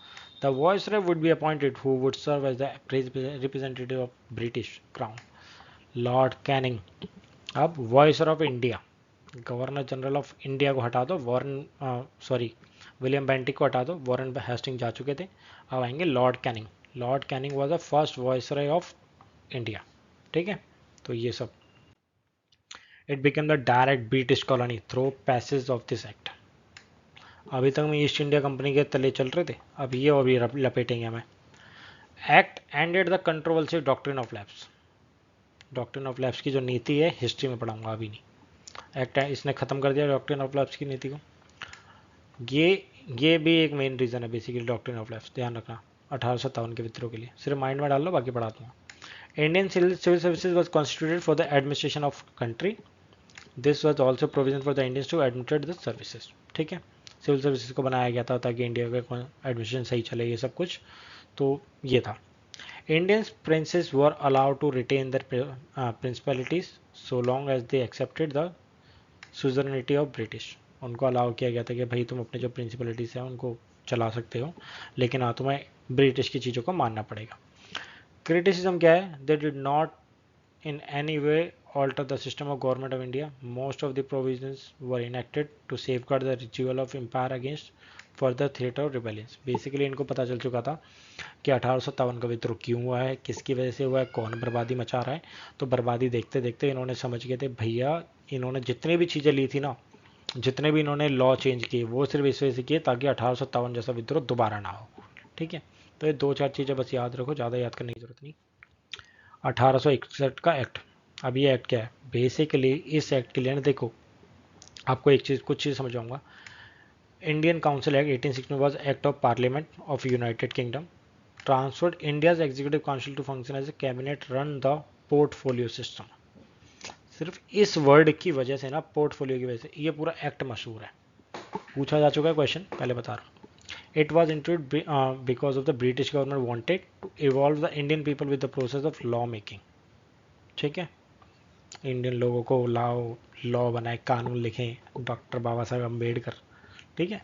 The viceroy would be appointed who would serve as the representative of British crown, Lord Canning. अब viceroy of India, governor general of India को हटा दो, विलियम बेंटिक को हटा दो, वॉरेन हेस्टिंग जा चुके थे। अब आएंगे Lord Canning. Lord Canning was the first viceroy of India, ठीक है। तो ये सब, it become the direct British colony through passage of this act. अभी तक मैं ईस्ट इंडिया कंपनी के तले चल रहे थे, अब ये और भी लपेटेंगे हमें। Act ended the controversy doctrine of lapse. Doctrine of lapse की जो नीति है हिस्ट्री में पढ़ाऊंगा, अभी नहीं। एक्ट इसने खत्म कर दिया डॉक्ट्रिन ऑफ लैप्स की नीति को। ये भी एक मेन रीज़न है बेसिकली डॉक्ट्रिन ऑफ लैप्स, ध्यान रखना 1857 के विद्रोह के लिए। सिर्फ माइंड में डाल लो, बाकी पढ़ा दूंगा। Indian civil services was constituted for the administration of country. This was also provision for the Indians to admitted the services, ठीक है। सिविल सर्विसेज को बनाया गया था ताकि इंडिया का एडमिनिस्ट्रेशन सही चले, ये सब कुछ तो ये था। Indians princes were allowed to retain their principalities so long as they accepted the suzerainty of British। उनको अलाउ किया गया था कि भाई तुम अपने जो प्रिंसिपलिटीज हैं उनको चला सकते हो, लेकिन हाँ तुम्हें ब्रिटिश की चीज़ों को मानना पड़ेगा। क्रिटिसिज्म क्या है? They did not in any way alter the system of government of India. Most of the provisions were enacted to safeguard the retrieval of empire against further threat of rebellions। Basically इनको पता चल चुका था कि 1857 का विद्रोह क्यों हुआ है, किसकी वजह से हुआ है, कौन बर्बादी मचा रहा है। तो बर्बादी देखते देखते इन्होंने समझ गए थे भैया, इन्होंने जितने भी चीज़ें ली थी ना, जितने भी इन्होंने लॉ चेंज किए, वो सिर्फ इस वजह से किए ताकि 1857 जैसा विद्रोह दोबारा ना हो, ठीक है। तो ये दो चार चीज़ें बस याद रखो, ज़्यादा याद करने की जरूरत नहीं। 1861 का एक्ट। अब ये एक्ट क्या है? बेसिकली इस एक्ट के लिए ना देखो, आपको एक चीज़, कुछ चीज़ समझाऊंगा। Indian council act 1860 was act of parliament of United Kingdom, transferred India's executive council to function as a cabinet run the portfolio system. सिर्फ इस वर्ड की वजह से ना, पोर्टफोलियो की वजह से ये पूरा एक्ट मशहूर है, पूछा जा चुका है क्वेश्चन, पहले बता रहा हूँ। It was introduced because of the British government wanted to evolve the Indian people with the process of law making, ठीक है। इंडियन लोगों को लाओ, लॉ बनाए, कानून लिखें, डॉक्टर बाबा साहब अम्बेडकर, ठीक है।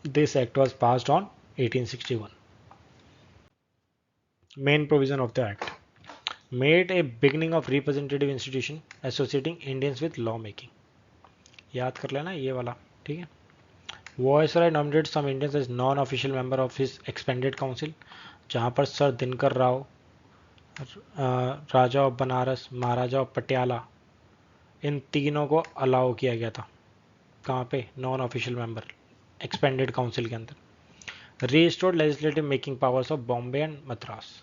This act was passed on 1861। Main provision of the act made a beginning of representative institution associating Indians with law making. याद कर लेना ये वाला, ठीक है। Viceroy nominated some Indians as non-official member of his expanded council, जहाँ पर Sir Dinkar Rao, Raja of Banaras, Maharaja of Patiala, इन तीनों को अलाउ किया गया था। कहाँ पे? Non official member expanded council के अंदर। Restored legislative making powers of Bombay and Madras.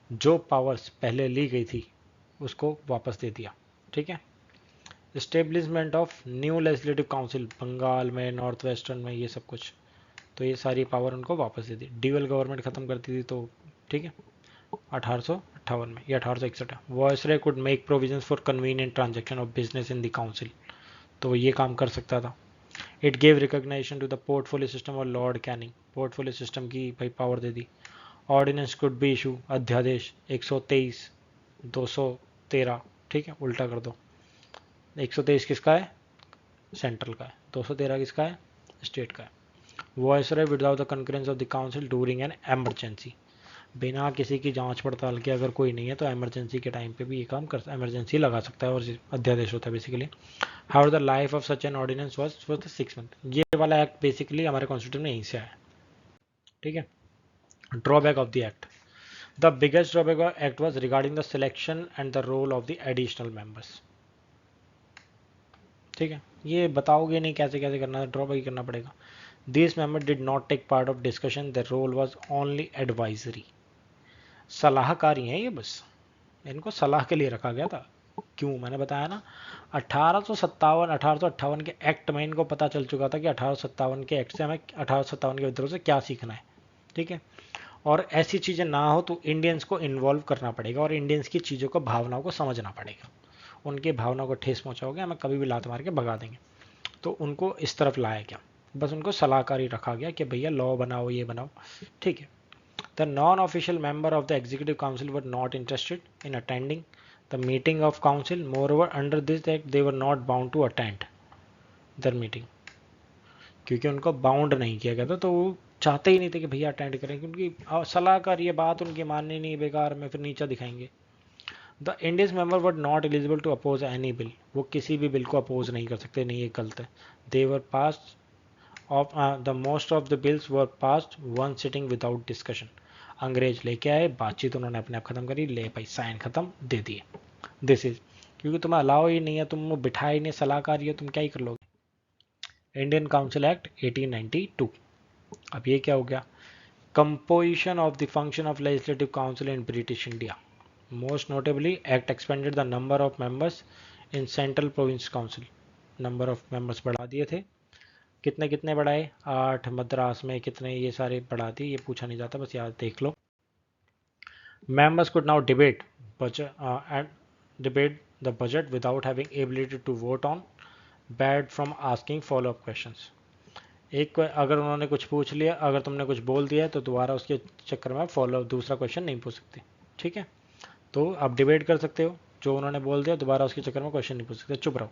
जो पावर्स पहले ली गई थी उसको वापस दे दिया। ठीक है, establishment of new legislative council Bengal में, नॉर्थ वेस्टर्न में, ये सब कुछ, तो ये सारी पावर उनको वापस दे दी। ड्यूअल गवर्नमेंट खत्म करती थी, तो ठीक है 1858 में, या 1861 है। Viceroy could make provisions for convenient transaction of business in the council, तो ये काम कर सकता था। It gave recognition to the portfolio system और लॉर्ड कैनिंग, पोर्टफोलियो सिस्टम की भाई पावर दे दी। ऑर्डिनेंस कुड बी इशू, अध्यादेश 123 213, ठीक है उल्टा कर दो, 123 किसका है, सेंट्रल का है, 213 किसका है, स्टेट का है। Viceroy without the concurrence of the council during an emergency, बिना किसी की जांच पड़ताल के अगर कोई नहीं है तो एमरजेंसी के टाइम पे भी ये काम कर, एमरजेंसी लगा सकता है, और अध्यादेश होता है basically. How the life of such an ordinance was for the 6 month, ये वाला एक्ट बेसिकली हमारे कॉन्स्टिट्यूशन में यहीं से आया। ठीक है, drawback of the act, the biggest drawback of act was regarding the selection and the role of the additional members. ठीक है, ये बताओगे नहीं कैसे कैसे करना है, ड्रॉबैक ही करना पड़ेगा। This member did not take part of discussion, the role was only advisory, सलाहकारी हैं ये, बस इनको सलाह के लिए रखा गया था। क्यों, मैंने बताया ना 1857 के एक्ट में इनको पता चल चुका था कि 1857 के एक्ट से हमें 1857 के विद्रोह से क्या सीखना है। ठीक है, और ऐसी चीज़ें ना हो तो इंडियंस को इन्वॉल्व करना पड़ेगा और इंडियंस की चीज़ों को, भावनाओं को समझना पड़ेगा। उनकी भावनाओं को ठेस पहुंचाओगे हमें कभी भी लात मार के भगा देंगे। तो उनको इस तरफ लाया गया, बस उनको सलाहकारी रखा गया कि भैया लॉ बनाओ, ये बनाओ। ठीक है, the non official member of the executive council were not interested in attending the meeting of council, moreover under this act they were not bound to attend their meeting, क्योंकि उनको बाउंड नहीं किया गया था, तो वो चाहते ही नहीं थे कि भैया अटेंड करें, क्योंकि सलाहकार ये बात उनकी माननी नहीं, बेकार में फिर नीचा दिखाएंगे। The Indians member were not eligible to oppose any bill, वो किसी भी बिल को अपोज नहीं कर सकते, नहीं ये गलत है। They were pass of the most of the bills were passed one sitting without discussion, अंग्रेज लेके आए, बातचीत उन्होंने अपने आप खत्म करी, ले भाई साइन खत्म, दे दिए। दिस इज, क्योंकि तुम्हें अलाउ ही नहीं है, तुम बिठा ही नहीं, सलाहकार ही हो, तुम क्या ही कर लोगे। इंडियन काउंसिल एक्ट 1892, अब ये क्या हो गया, composition of the function of legislative council in British India, most notably act expanded the number of members in central province council, number of members बढ़ा दिए थे, कितने कितने बढ़ाए, 8, मद्रास में कितने, ये सारे बढ़ा दिए, ये पूछा नहीं जाता, बस याद देख लो। Members could now debate budget and debate the budget without having ability to vote on, barred from asking follow-up questions. एक अगर उन्होंने कुछ पूछ लिया, अगर तुमने कुछ बोल दिया तो दोबारा उसके चक्कर में फॉलो दूसरा क्वेश्चन नहीं पूछ सकते। ठीक है, तो आप डिबेट कर सकते हो, जो उन्होंने बोल दिया दोबारा उसके चक्कर में क्वेश्चन नहीं पूछ सकते, चुप रहो।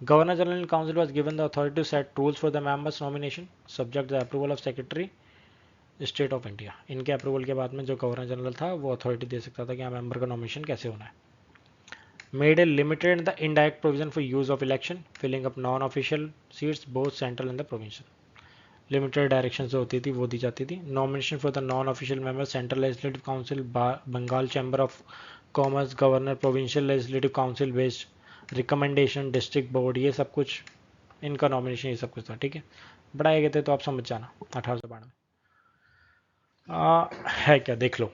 Governor general council was given the authority to set rules for the members nomination subject the approval of secretary state of India, इनके अप्रूवल के बाद में जो गवर्नर जनरल था वो अथॉरिटी दे सकता था कि हाँ मेंबर का नॉमिनेशन कैसे होना है। Made a limited the indirect provision for use of election filling up non official seats both central and the provincial, limited direction जो होती थी वो दी जाती थी। Nomination for the non official member central legislative council, Bengal chamber of commerce, governor, provincial legislative council based recommendation, district board, ये सब कुछ इनका नॉमिनेशन, ये सब कुछ था। ठीक है, बढ़ाए गए थे तो आप समझ जाना 1892 है क्या, देख लो।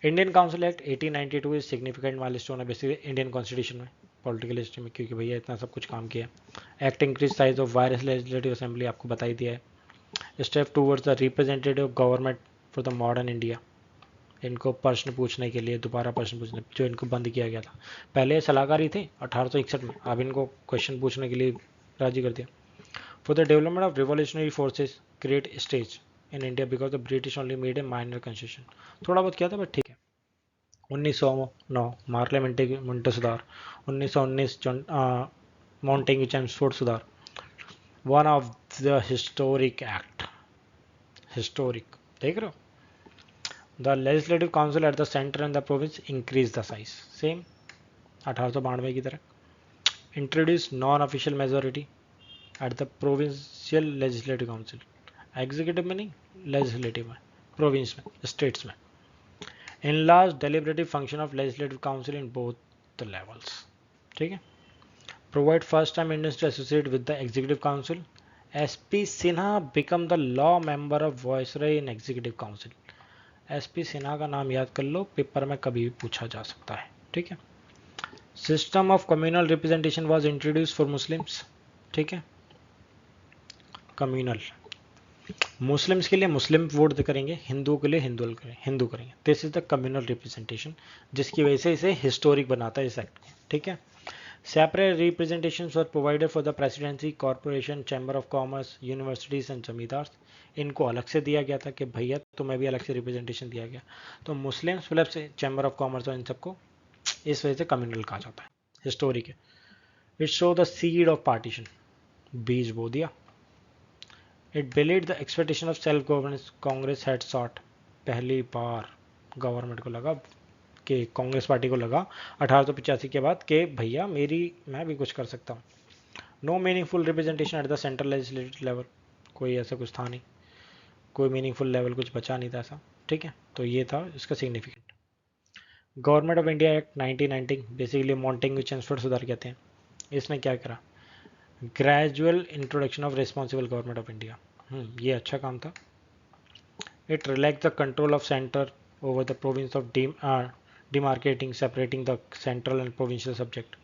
Indian council act 1892 is significant milestone है बेसिकली इंडियन कॉन्स्टिट्यूशन में, पॉलिटिकल हिस्ट्री में, क्योंकि भैया इतना सब कुछ काम किया है। Act increase size of viceroy's legislative assembly, आपको बता ही दिया है। Step towards the representative government for the modern India, इनको प्रश्न पूछने के लिए, दोबारा प्रश्न पूछने, जो इनको बंद किया गया था। पहले सलाहकार ही थे 1861 में, अब इनको क्वेश्चन पूछने के लिए राजी कर दिया। For the development of revolutionary forces create stage in India because the British only made a minor concession, थोड़ा बहुत किया था बट ठीक है। 1909 मार्ले मिंटो सुधार, 1919 मॉन्टेग्यू चेम्सफोर्ड सुधार, one of the historic act, historic, देख रहे हो। The legislative council at the centre and the province increase the size, same 1892 की तरह। Introduce non official majority at the provincial legislative council, executive में नहीं, legislative में, province में, states में। Enlarged deliberative function of legislative council in both the levels. ठीक है, provide first time Indians to associate with the executive council. SP Sinha become the law member of Viceroy in executive council. SP Sinha का नाम याद कर लो, paper में कभी भी पूछा जा सकता है। ठीक है, system of communal representation was introduce for Muslims, ठीक है, कम्युनल, मुस्लिम्स के लिए मुस्लिम वोट करेंगे, हिंदुओं के लिए हिंदू करेंगे। This is the communal representation, जिसकी वजह से इसे हिस्टोरिक बनाता है इस एक्ट को, ठीक है। Separate representation for provided for the presidency, corporation, chamber of commerce, universities and जमींदार, इनको अलग से दिया गया था कि भैया तुम्हें भी अलग से रिप्रेजेंटेशन दिया गया। तो Muslims plus chamber of commerce और इन सबको इस वजह से कम्युनल कहा जाता है, हिस्टोरिक है। It show the seed of partition, बीज बो दिया। It belied the expectation of self governance Congress had sought, पहली बार गवर्नमेंट को लगा कि कांग्रेस पार्टी को लगा 1885 के बाद कि भैया मैं भी कुछ कर सकता हूँ। No meaningful representation at the central legislative level, कोई ऐसा कुछ था नहीं, कोई मीनिंगफुल लेवल कुछ बचा नहीं था ऐसा, ठीक है। तो ये था इसका significant. Government of India act 1919, basically Montagu Chelmsford सुधार कहते हैं। इसने क्या करा, gradual introduction of responsible government of India, ये अच्छा काम था। It relax the control of centre over the province of demarcating, separating the central and provincial subject.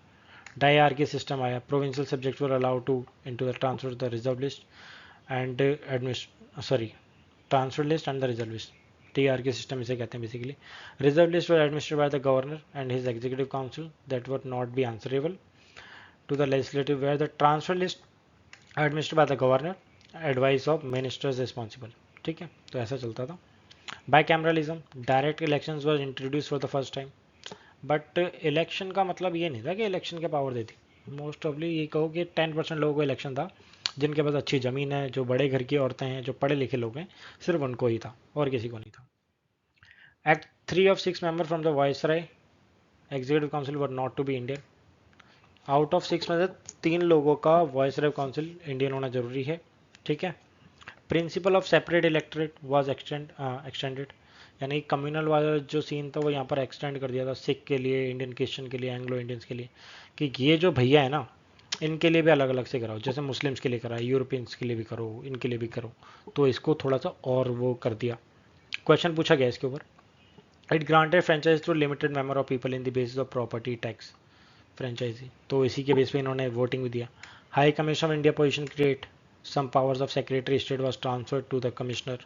Diarchy system आया, provincial subjects were allowed to into the transfer the reserve list and transfer list and the reserve list. TRK system इसे कहते हैं basically. Reserve list were administered by the governor and his executive council that would not be answerable to the legislative, where the transfer list administered by the governor, advice of ministers responsible, ठीक है। तो ऐसा चलता था। Bicameralism, direct elections was introduce for the first time, but election का मतलब ये नहीं था कि इलेक्शन के पावर देती। मोस्ट ऑफली ये कहो कि 10% लोगों को इलेक्शन था, जिनके पास अच्छी ज़मीन है, जो बड़े घर की औरतें हैं, जो पढ़े लिखे लोग हैं, सिर्फ उनको ही था और किसी को नहीं था। Act 3 of 6 member from the viceroy executive council were not to be Indian. Out of 6 में से 3 लोगों का वायसराय काउंसिल इंडियन होना जरूरी है, ठीक है। Principle of separate electorate was extended, यानी कम्युनल वाला जो सीन था वो यहाँ पर एक्सटेंड कर दिया था सिख के लिए, इंडियन क्रिश्चियन के लिए, एंग्लो इंडियंस के लिए, कि ये जो भैया है ना इनके लिए भी अलग अलग से कराओ, जैसे मुस्लिम्स के लिए करा, यूरोपियंस के लिए भी करो, इनके लिए भी करो। तो इसको थोड़ा सा और वो कर दिया। क्वेश्चन पूछा गया इसके ऊपर, it granted franchise to limited number of people in the basis of property tax franchisee, तो इसी के बेस पे इन्होंने वोटिंग भी दिया। High commission of India position create, some powers of secretary state was transferred to the commissioner,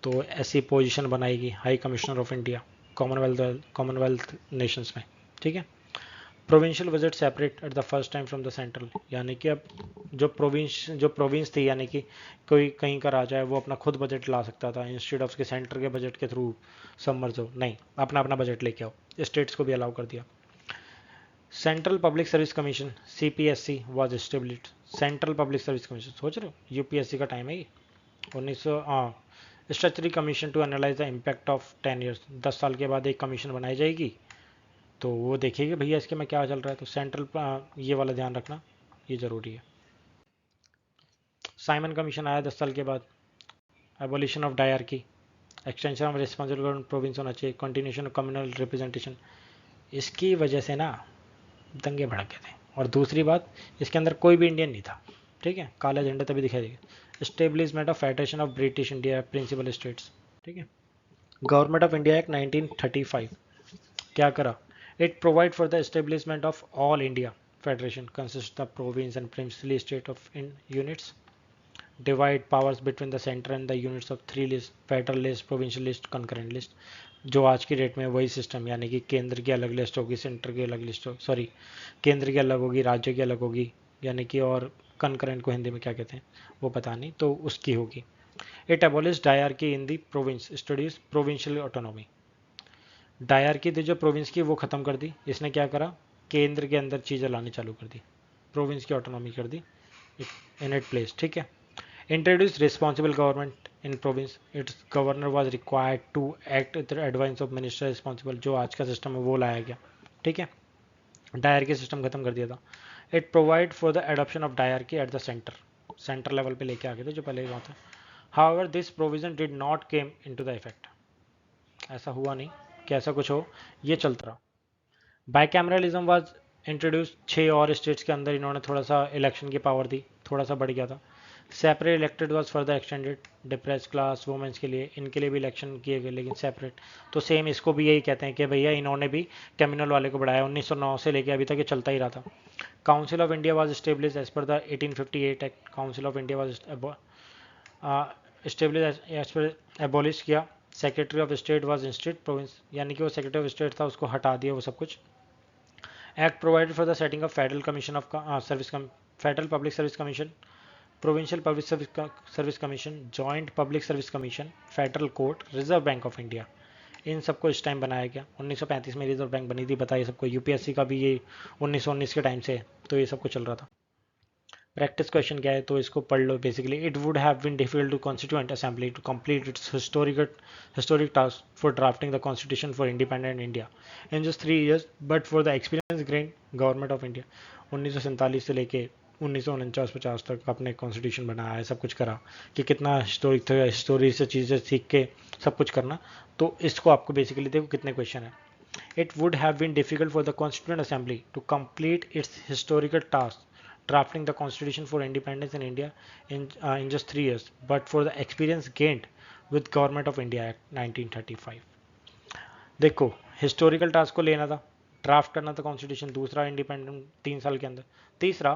तो ऐसी position बनाएगी high commissioner of India Commonwealth nations में, ठीक है। Provincial budget separate at the first time from the central, यानी कि अब जो प्रोविंस थी, यानी कि कोई कहीं का राजा है वो अपना खुद बजट ला सकता था इंस्टेड ऑफ के सेंटर के बजट के थ्रू सबमर्ज हो, नहीं, अपना अपना बजट लेके आओ। स्टेट्स को भी अलाउ कर दिया। Central public service commission CPSC was established, central public service commission, सोच रहे हो UPSC का टाइम है ये 1900। Structural commission to analyse the impact of 10 years, 10 साल के बाद एक कमीशन बनाई जाएगी, तो वो देखेगी भैया इसके में क्या चल रहा है। तो सेंट्रल ये वाला ध्यान रखना, ये जरूरी है। साइमन कमीशन आया 10 साल के बाद। Abolition of dyarchy, extension of responsible government province होना चाहिए, कंटिन्यूशन ऑफ कम्युनल रिप्रेजेंटेशन, इसकी वजह से ना दंगे भड़के थे। और दूसरी बात, इसके अंदर कोई भी इंडियन नहीं था, ठीक है, काला झंडा तभी दिखाई देगा। Establishment of federation of British India principal states, ठीक है। गवर्नमेंट ऑफ इंडिया एक्ट 1935 क्या करा, it provide for the establishment of all India federation consist of province and principally state of in units, divide powers between the centre and the units of 3 list, federal list, provincial list, concurrent list. जो आज की date में वही system, यानी कि केंद्र की अलग लिस्ट होगी, सेंटर की अलग लिस्ट होगी, सॉरी केंद्र की अलग होगी, राज्य की अलग होगी, यानी कि, और कंकरेंट को हिंदी में क्या कहते हैं वो पता नहीं, तो उसकी होगी। It abolish dyarchy in the province, studies provincial autonomy, dyarchy थी जो प्रोविंस की वो खत्म कर दी। इसने क्या करा, केंद्र के अंदर चीज़ें लानी चालू कर दी, प्रोविंस की ऑटोनॉमी कर दी इन इट प्लेस, ठीक है। Introduce responsible government in province, its governor was required to act with advice of minister responsible, जो आज का सिस्टम है वो लाया गया, ठीक है। डायरकी सिस्टम खत्म कर दिया था। It provide for the adoption of dyarchy at the centre, centre level पे लेके आ गए थे जो पहले वहाँ था। However this provision did not came into the effect, ऐसा हुआ नहीं कि ऐसा कुछ हो, ये चलता रहा। बाईकैमरलिज्म वाज इंट्रोड्यूस, 6 और स्टेट्स के अंदर इन्होंने थोड़ा सा इलेक्शन की पावर दी, थोड़ा सा बढ़ गया था। Separate elected was further extended, depress class women's के लिए, इनके लिए भी इलेक्शन किए गए लेकिन सेपरेट। तो सेम इसको भी यही कहते हैं कि भैया इन्होंने भी कम्युनल वाले को बढ़ाया। 1909 से लेके अभी तक ये चलता ही रहा था। Council of India was establish as per the 1858 act. Council of India was establish as per, abolish किया। Secretary of state was instead province, यानी कि वो सेक्रेटरी ऑफ स्टेट था, उसको हटा दिया वो सब कुछ। Act provided for the setting of federal commission of service, federal public service commission, provincial public service commission, joint public service commission, federal court, Reserve Bank of India, इन सबको इस टाइम बनाया गया। 1935 में रिजर्व बैंक बनी थी, बताइए सबको। यूपीएससी का भी ये 1919 के टाइम से, तो ये सब कुछ चल रहा था। प्रैक्टिस क्वेश्चन क्या है तो इसको पढ़ लो। Basically it would have been difficult to constituent assembly to complete its historic task for drafting the constitution for independent India in just 3 years, but for the experience gained government of India। 1947 से लेके 1949-50 तक अपने constitution बनाया है, सब कुछ करा कि कितना हिस्टोरिक था, हिस्टोरी से चीज़ें सीख के सब कुछ करना। तो इसको आपको बेसिकली देखो कितने क्वेश्चन है। It would have been difficult for the Constituent Assembly to complete its historical task, drafting the Constitution for independence in India in just 3 years, but for the experience gained with Government of India Act 1935। देखो historical task को लेना था, draft करना था constitution, दूसरा independent 3 साल के अंदर, तीसरा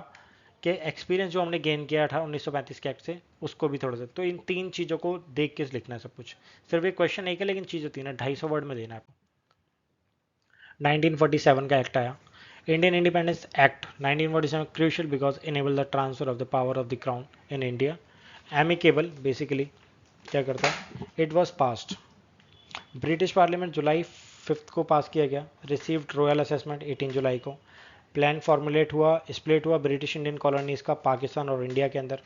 कि एक्सपीरियंस जो हमने गेन किया था 1935 के एक्ट से उसको भी थोड़ा सा। तो इन 3 चीज़ों को देख के लिखना है सब कुछ। सिर्फ एक क्वेश्चन एक है लेकिन चीज़ होती है ना, 250 वर्ड में देना है। 1947 का एक्ट आया, Indian independence act 1947 crucial because enable the transfer of the power of the crown in India amicable. Basically क्या करता है, it was passed British parliament July 5 को पास किया गया। रिसीव्ड रॉयल असेसमेंट 18 जुलाई को। प्लान फॉर्मुलेट हुआ, स्प्लिट हुआ ब्रिटिश इंडियन कॉलोनीज का पाकिस्तान और इंडिया के अंदर।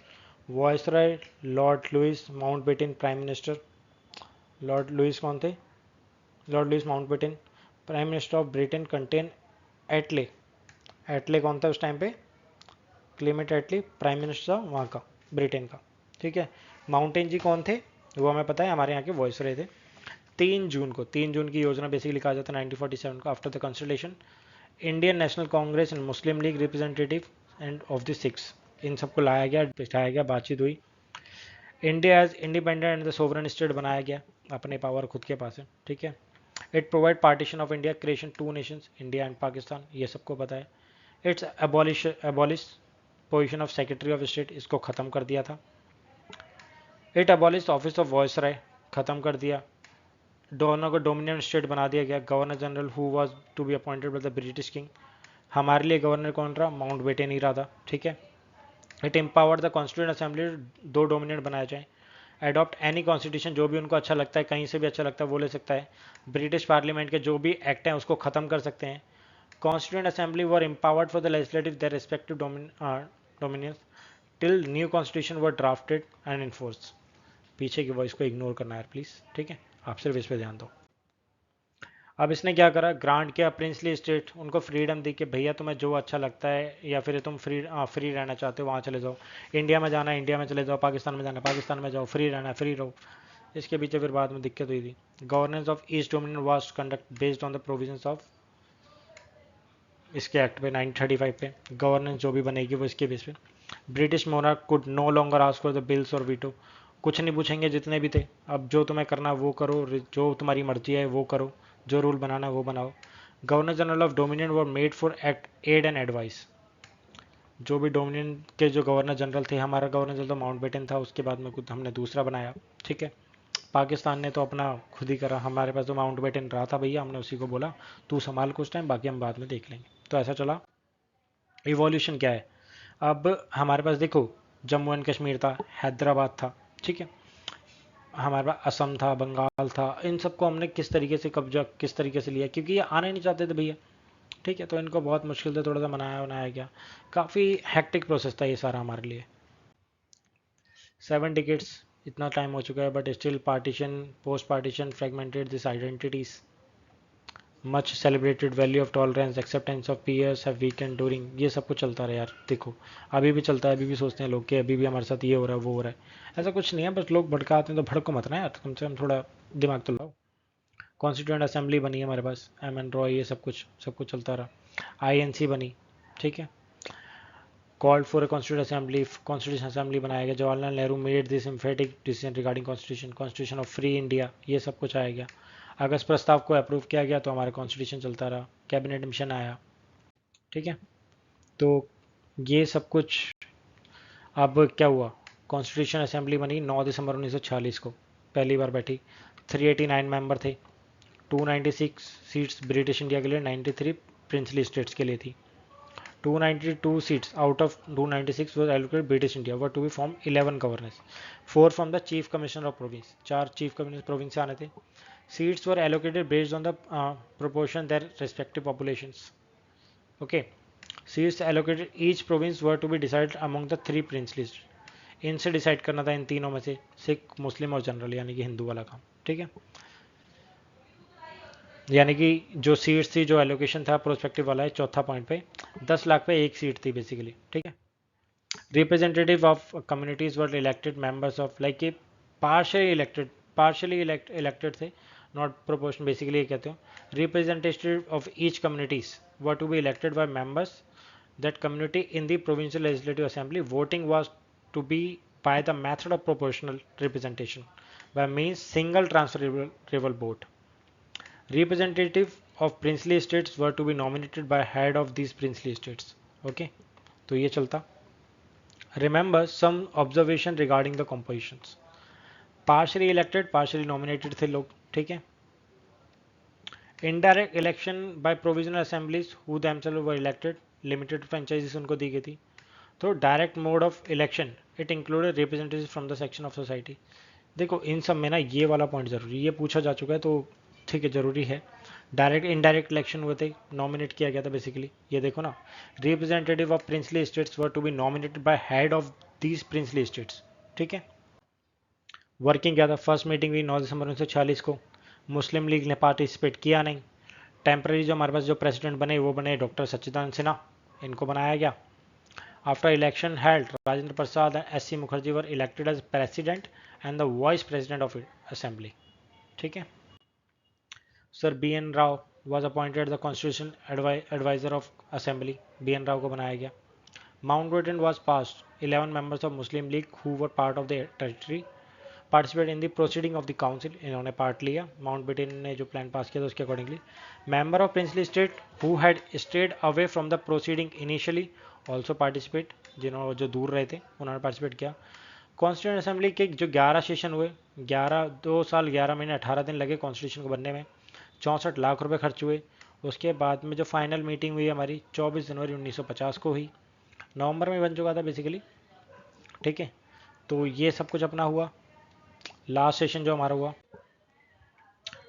Viceroy Lord Louis Mountbatten prime minister. Lord Louis कौन थे, Lord Louis Mountbatten prime minister of Britain. कंटेन एटले, एटले कौन था उस टाइम पे, क्लेमेंट एटली प्राइम मिनिस्टर वहाँ का, ब्रिटेन का। ठीक है, माउंटेन जी कौन थे वो हमें पता है, हमारे यहाँ के वॉइस रहे थे। 3 जून को, 3 जून की योजना बेसिकली कहा जाता है 1947 को। After the consultation Indian National Congress and Muslim League representative and of the 6, इन सबको लाया गया, बिठाया गया, बातचीत हुई। India as independent and the sovereign state बनाया गया, अपने पावर खुद के पास है। ठीक है, it provide partition of India, creation 2 Nations India and Pakistan, ये सबको पता है। It's abolish position of secretary of state, इसको ख़त्म कर दिया था। It abolish office of viceroy, ख़त्म कर दिया। दोनों को डोमिनियन स्टेट बना दिया गया। Governor general who was to be appointed by the British king, हमारे लिए गवर्नर कौन रहा, माउंटबेटन ही रहा था। ठीक है, it empowered the constituent assembly, 2 dominion बनाए जाए। एडॉप्ट एनी कॉन्स्टिट्यूशन, जो भी उनको अच्छा लगता है, कहीं से भी अच्छा लगता है वो ले सकता है। ब्रिटिश पार्लियामेंट के जो भी एक्ट हैं उसको ख़त्म कर सकते हैं। Constituent assembly were empowered for the legislative their respective dominions till new constitution were drafted and enforce. पीछे की वॉइस को इग्नोर करना है प्लीज़। ठीक है, आप सिर्फ इस पर ध्यान दो। अब इसने क्या करा, ग्रांट किया प्रिंसली स्टेट, उनको फ्रीडम दी कि भैया तुम्हें जो अच्छा लगता है, या फिर तुम फ्री रहना चाहते हो वहाँ चले जाओ। इंडिया में जाना है इंडिया में चले जाओ, पाकिस्तान में जाना है पाकिस्तान में जाओ, फ्री रहना है फ्री रहो। इसके पीछे फिर बाद में दिक्कत हुई थी। Governance of east dominion was conduct based on the provisions of, इसके एक्ट पे 1935 पे गवर्नेंस जो भी बनेगी वो इसके बेस पे। British monarch could no longer ask for the bills और वीटो, कुछ नहीं पूछेंगे जितने भी थे, अब जो तुम्हें करना वो करो, जो तुम्हारी मर्जी है वो करो, जो रूल बनाना वो बनाओ। Governor general of dominion were made for act aid and advice, जो भी डोमिनियन के जो गवर्नर जनरल थे, हमारा गवर्नर जनरल तो माउंटबेटन था, उसके बाद में कुछ हमने दूसरा बनाया। ठीक है, पाकिस्तान ने तो अपना खुद ही करा, हमारे पास तो माउंटबेटन रहा था भैया, हमने उसी को बोला तू संभाल कुछ टाइम, बाकी हम बाद में देख लेंगे। तो ऐसा चला। इवोल्यूशन क्या है, अब हमारे पास देखो जम्मू एंड कश्मीर था, हैदराबाद था। ठीक है, हमारे पास असम था, बंगाल था, इन सबको हमने किस तरीके से कब्जा, किस तरीके से लिया, क्योंकि ये आने नहीं चाहते थे भैया। ठीक है, तो इनको बहुत मुश्किल से थोड़ा सा मनाया बनाया गया। काफ़ी हैक्टिक प्रोसेस था ये सारा हमारे लिए। 7 डिकेट्स, इतना टाइम हो चुका है, but still partition post partition fragmented this identities. Much celebrated value of tolerance acceptance of peers have weakened during, ये सब कुछ चलता रहा यार। देखो अभी भी चलता है, अभी भी सोचते हैं लोग कि अभी भी हमारे साथ ये हो रहा है वो हो रहा है। ऐसा कुछ नहीं है, बस लोग भड़काते हैं तो भड़को मत ना यार, कम से कम थोड़ा दिमाग तो लगाओ। कॉन्स्टिट्यूएंट असेंबली बनी है हमारे पास, एम एन रॉय, ये सब कुछ चलता रहा। INC बनी। ठीक है, called for a constitution assembly बनाया गया। Jawaharlal Nehru made this emphatic decision regarding constitution of free India, ये सब कुछ आया गया। अगस्त प्रस्ताव को अप्रूव किया गया तो हमारा कॉन्स्टिट्यूशन चलता रहा। कैबिनेट मिशन आया, ठीक है। तो ये सब कुछ। अब क्या हुआ, कॉन्स्टिट्यूशन असेंबली बनी 9 दिसंबर 1946 को, पहली बार बैठी। 389 मेंबर थे, 296 सीट्स ब्रिटिश इंडिया के लिए, 93 प्रिंसली स्टेट्स के लिए थी। 292 seats out of 296 was allocated British India were to be from 11 governors, 4 from the Chief Commissioner of Province, 4 Chief Commissioner Province से आने थे। Seats were allocated based on the proportion their respective populations. Okay, seats allocated each province were to be decided among the 3 princelis. इनसे decide करना था इन तीनों में से, सिख, मुस्लिम और जनरल, यानी कि हिंदू वाला काम, ठीक है। यानी कि जो सीट्स थी, जो एलोकेशन था प्रोस्पेक्टिव वाला है, चौथा पॉइंट पे 10 लाख पे एक सीट थी बेसिकली, ठीक है। Representative of communities were elected members of like a partially elected थे, नॉट प्रोपोर्शन, बेसिकली ये कहते हो। Representative of each communities were to be elected by members that community in the provincial legislative assembly. Voting was to be by the method of proportional representation by means single transferable vote. Representative of princely states were to be nominated by head of these princely states. Okay, तो ये चलता। Remember some observation regarding the compositions. Partially elected, partially nominated थे लोग, ठीक है। Indirect election by provisional assemblies who themselves were elected, limited franchises उनको दी गई थी। तो direct mode of election, it included representative from the section of society. देखो इन सब में ना ये वाला पॉइंट जरूरी, ये पूछा जा चुका है तो ठीक है, जरूरी है। डायरेक्ट इनडायरेक्ट इलेक्शन हुए थे, नॉमिनेट किया गया था बेसिकली। ये देखो ना, representative of princely states were to be nominated by head of these princely states, ठीक है। वर्किंग क्या था, फर्स्ट मीटिंग हुई 9 दिसंबर 1946 को। मुस्लिम लीग ने पार्टिसिपेट किया नहीं। टेम्पररी जो हमारे पास जो प्रेसिडेंट बने वो बने डॉक्टर सच्चिदानंद सिन्हा, इनको बनाया गया। After election held, Rajendra Prasad and S.C. Mukherjee were elected as president and the vice president of assembly. ठीक है। Sir B.N. Rao was appointed the constitution advisor of assembly. B.N. Rao को बनाया गया। Mountbatten was passed. 11 members of Muslim League who were part of the territory participated in the proceeding of the council. इन्होंने part लिया। Mountbatten ने जो plan pass किया था उसके accordingly. Member of princely state who had stayed away from the proceeding initially also participate, जिन्होंने जो दूर रहे थे उन्होंने पार्टिसिपेट किया। कॉन्स्टिट्यूशन असेंबली के जो 11 सेशन हुए, 2 साल 11 महीने 18 दिन लगे कॉन्स्टिट्यूशन को बनने में, 64 लाख रुपए खर्च हुए। उसके बाद में जो फाइनल मीटिंग हुई हमारी 24 जनवरी 1950 को हुई, नवंबर में बन चुका था बेसिकली, ठीक है। तो ये सब कुछ अपना हुआ। लास्ट सेशन जो हमारा हुआ,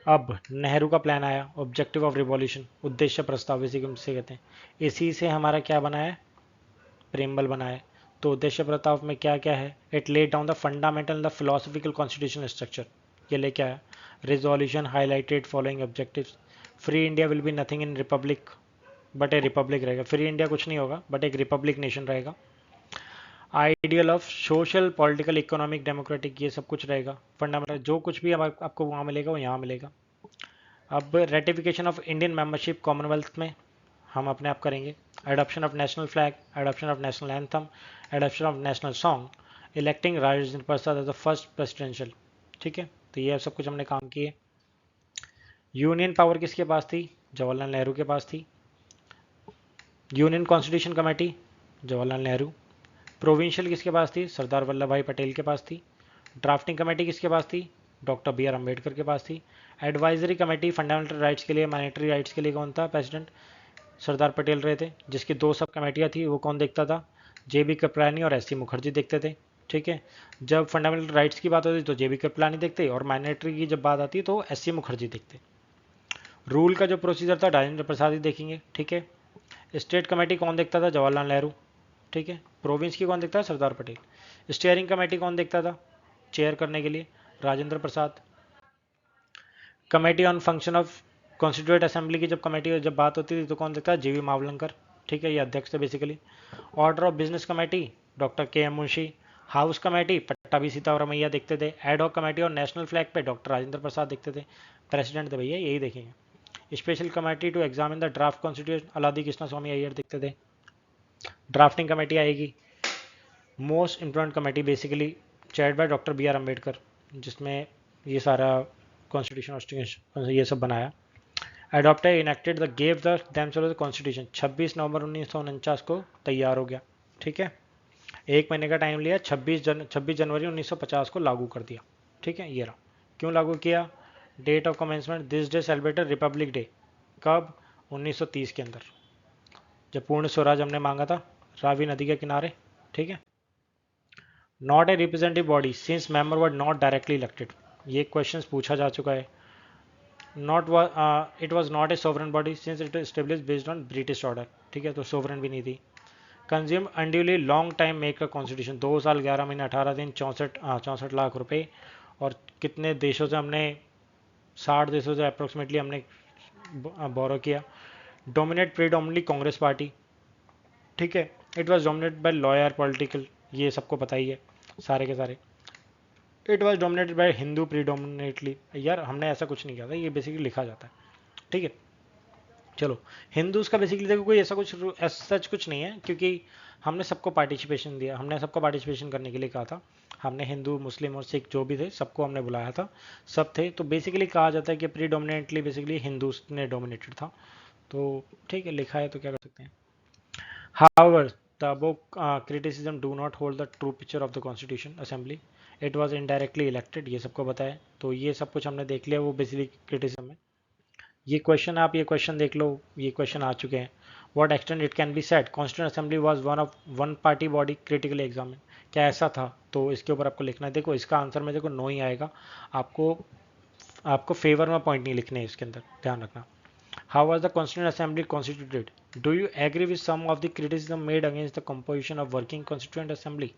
अब नेहरू का प्लान आया, ऑब्जेक्टिव ऑफ रिवॉल्यूशन, उद्देश्य प्रस्ताव इसी से कहते हैं। इसी से हमारा क्या बना है, प्रेम्बल बना है। तो उद्देश्य प्रस्ताव में क्या क्या है, it laid down the fundamental the philosophical constitutional structure, ये लेके आया। Resolution highlighted following objectives. Free India will be nothing in Republic but A Republic रहेगा। फ्री इंडिया कुछ नहीं होगा बट एक रिपब्लिक नेशन रहेगा। Ideal of social political economic democratic, ये सब कुछ रहेगा। फंडामेंटल जो कुछ भी आपको वहाँ मिलेगा वो यहाँ मिलेगा। अब ratification of Indian membership Commonwealth में हम अपने आप करेंगे। Adoption of national flag, adoption of national anthem, adoption of national song, electing Rajendra Prasad as the first presidential, ठीक है। तो ये सब कुछ हमने काम किए। यूनियन पावर किसके पास थी, जवाहरलाल नेहरू के पास थी। Union constitution committee, Jawaharlal Nehru. Provincial किसके पास थी, सरदार वल्लभ भाई पटेल के पास थी। ड्राफ्टिंग कमेटी किसके पास थी, डॉक्टर बी आर अम्बेडकर के पास थी। एडवाइजरी कमेटी फंडामेंटल राइट्स के लिए, माइनॉरिटी राइट्स के लिए कौन था प्रेसिडेंट, सरदार पटेल रहे थे। जिसकी 2 सब कमेटियाँ थी वो कौन देखता था, जे.बी. कृपलानी और एस.सी. मुखर्जी देखते थे, ठीक है। जब फंडामेंटल राइट्स की बात होती तो जे.बी. कृपलानी देखते और माइनॉरिटी की जब बात आती तो एस.सी. मुखर्जी देखते। रूल का जो प्रोसीजर था राजेंद्र प्रसाद ही देखेंगे, ठीक है। स्टेट कमेटी कौन देखता था, जवाहरलाल नेहरू, ठीक है। प्रोविंस की कौन देखता था, सरदार पटेल। स्टीयरिंग कमेटी कौन देखता था, चेयर करने के लिए Rajendra Prasad. Committee on function of constituent assembly की जब कमेटी जब बात होती थी तो कौन देखता है, जी.वी. मावलंकर, ठीक है, ये अध्यक्ष थे basically. Order of business committee doctor K M. Munshi. House committee Pattabhi Sitaramayya देखते थे। एडहॉक कमेटी और नेशनल फ्लैग पे डॉक्टर राजेंद्र प्रसाद देखते थे। प्रेसिडेंट थे भैया, यही देखेंगे। Special committee to examine the draft constitution Alladi Krishnaswami Ayyar देखते थे। ड्राफ्टिंग कमेटी आएगी, most important committee basically chaired by doctor B R Ambedkar, जिसमें ये सारा कॉन्स्टिट्यूशन ये सब बनाया। Adopted enacted the gave the themselves constitution, 26 नवंबर 1949 को तैयार हो गया। ठीक है, एक महीने का टाइम लिया, 26 जनवरी 1950 को लागू कर दिया। ठीक है, ये रहा। क्यों लागू किया? Date of commencement, this day celebrated republic day. कब? 1930 के अंदर, जब पूर्ण स्वराज हमने मांगा था रावी नदी के किनारे। ठीक है, not a representative body since member were not directly elected, ये क्वेश्चन पूछा जा चुका है। Not it was not a sovereign body since it establish based on British order. ठीक है, तो सोवरन भी नहीं थी। Consume unduly long time make a constitution, 2 साल 11 महीने 18 दिन 64 लाख रुपए। और कितने देशों से हमने, 60 देशों से अप्रोक्सीमेटली हमने बोरो किया। Dominate predominantly Congress party. ठीक है, it was dominated by lawyer political, ये सबको पता ही है सारे के सारे। It was dominated by Hindu predominantly, यार हमने ऐसा कुछ नहीं किया था, ये बेसिकली लिखा जाता है। ठीक है, चलो हिंदूज का बेसिकली देखो कोई ऐसा कुछ सच कुछ नहीं है, क्योंकि हमने सबको पार्टिसिपेशन दिया, हमने सबको पार्टिसिपेशन करने के लिए कहा था। हमने हिंदू मुस्लिम और सिख जो भी थे सबको हमने बुलाया था, सब थे। तो बेसिकली कहा जाता है कि प्रीडोमिनेटली बेसिकली हिंदूज ने डोमिनेटेड था। तो ठीक है, लिखा है तो क्या कर सकते हैं। However, the above criticism do not hold the true picture of the Constitution Assembly. It was indirectly elected, ये सबको बताया। तो ये सब कुछ हमने देख लिया, वो बेसिकली क्रिटिसिज्म है। ये क्वेश्चन, आप ये क्वेश्चन देख लो, ये क्वेश्चन आ चुके हैं। What extent it can be said Constituent Assembly was one party body critically examined, क्या ऐसा था? तो इसके ऊपर आपको लिखना है। देखो इसका आंसर में देखो नो ही आएगा, आपको आपको फेवर में पॉइंट नहीं लिखने हैं इसके अंदर, ध्यान रखना। How was the Constituent Assembly constituted? Do you agree with some of the criticism made against the composition of working Constituent Assembly?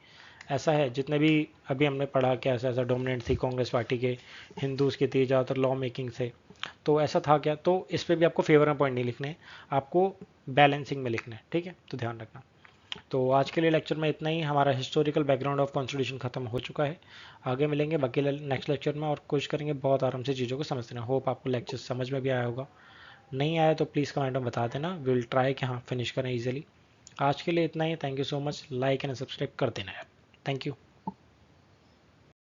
ऐसा है, जितने भी अभी हमने पढ़ा क्या ऐसा ऐसा डोमिनेंट थी कांग्रेस पार्टी के, हिंदूज की थी ज़्यादातर लॉ मेकिंग से, तो ऐसा था क्या? तो इस पर भी आपको फेवर में पॉइंट नहीं लिखने, आपको बैलेंसिंग में लिखना है। ठीक है, तो ध्यान रखना। तो आज के लिए लेक्चर में इतना ही, हमारा हिस्टोरिकल बैकग्राउंड ऑफ कॉन्स्टिट्यूशन खत्म हो चुका है। आगे मिलेंगे बाकी नेक्स्ट लेक्चर में और कोशिश करेंगे बहुत आराम से चीज़ों को समझना। होप आपको लेक्चर समझ में भी आया होगा, नहीं आया तो प्लीज़ कमेंट में बता देना, विल ट्राई कि हाँ फिनिश करें इजीली। आज के लिए इतना ही, thank you so much, like and subscribe कर देना यार, थैंक यू।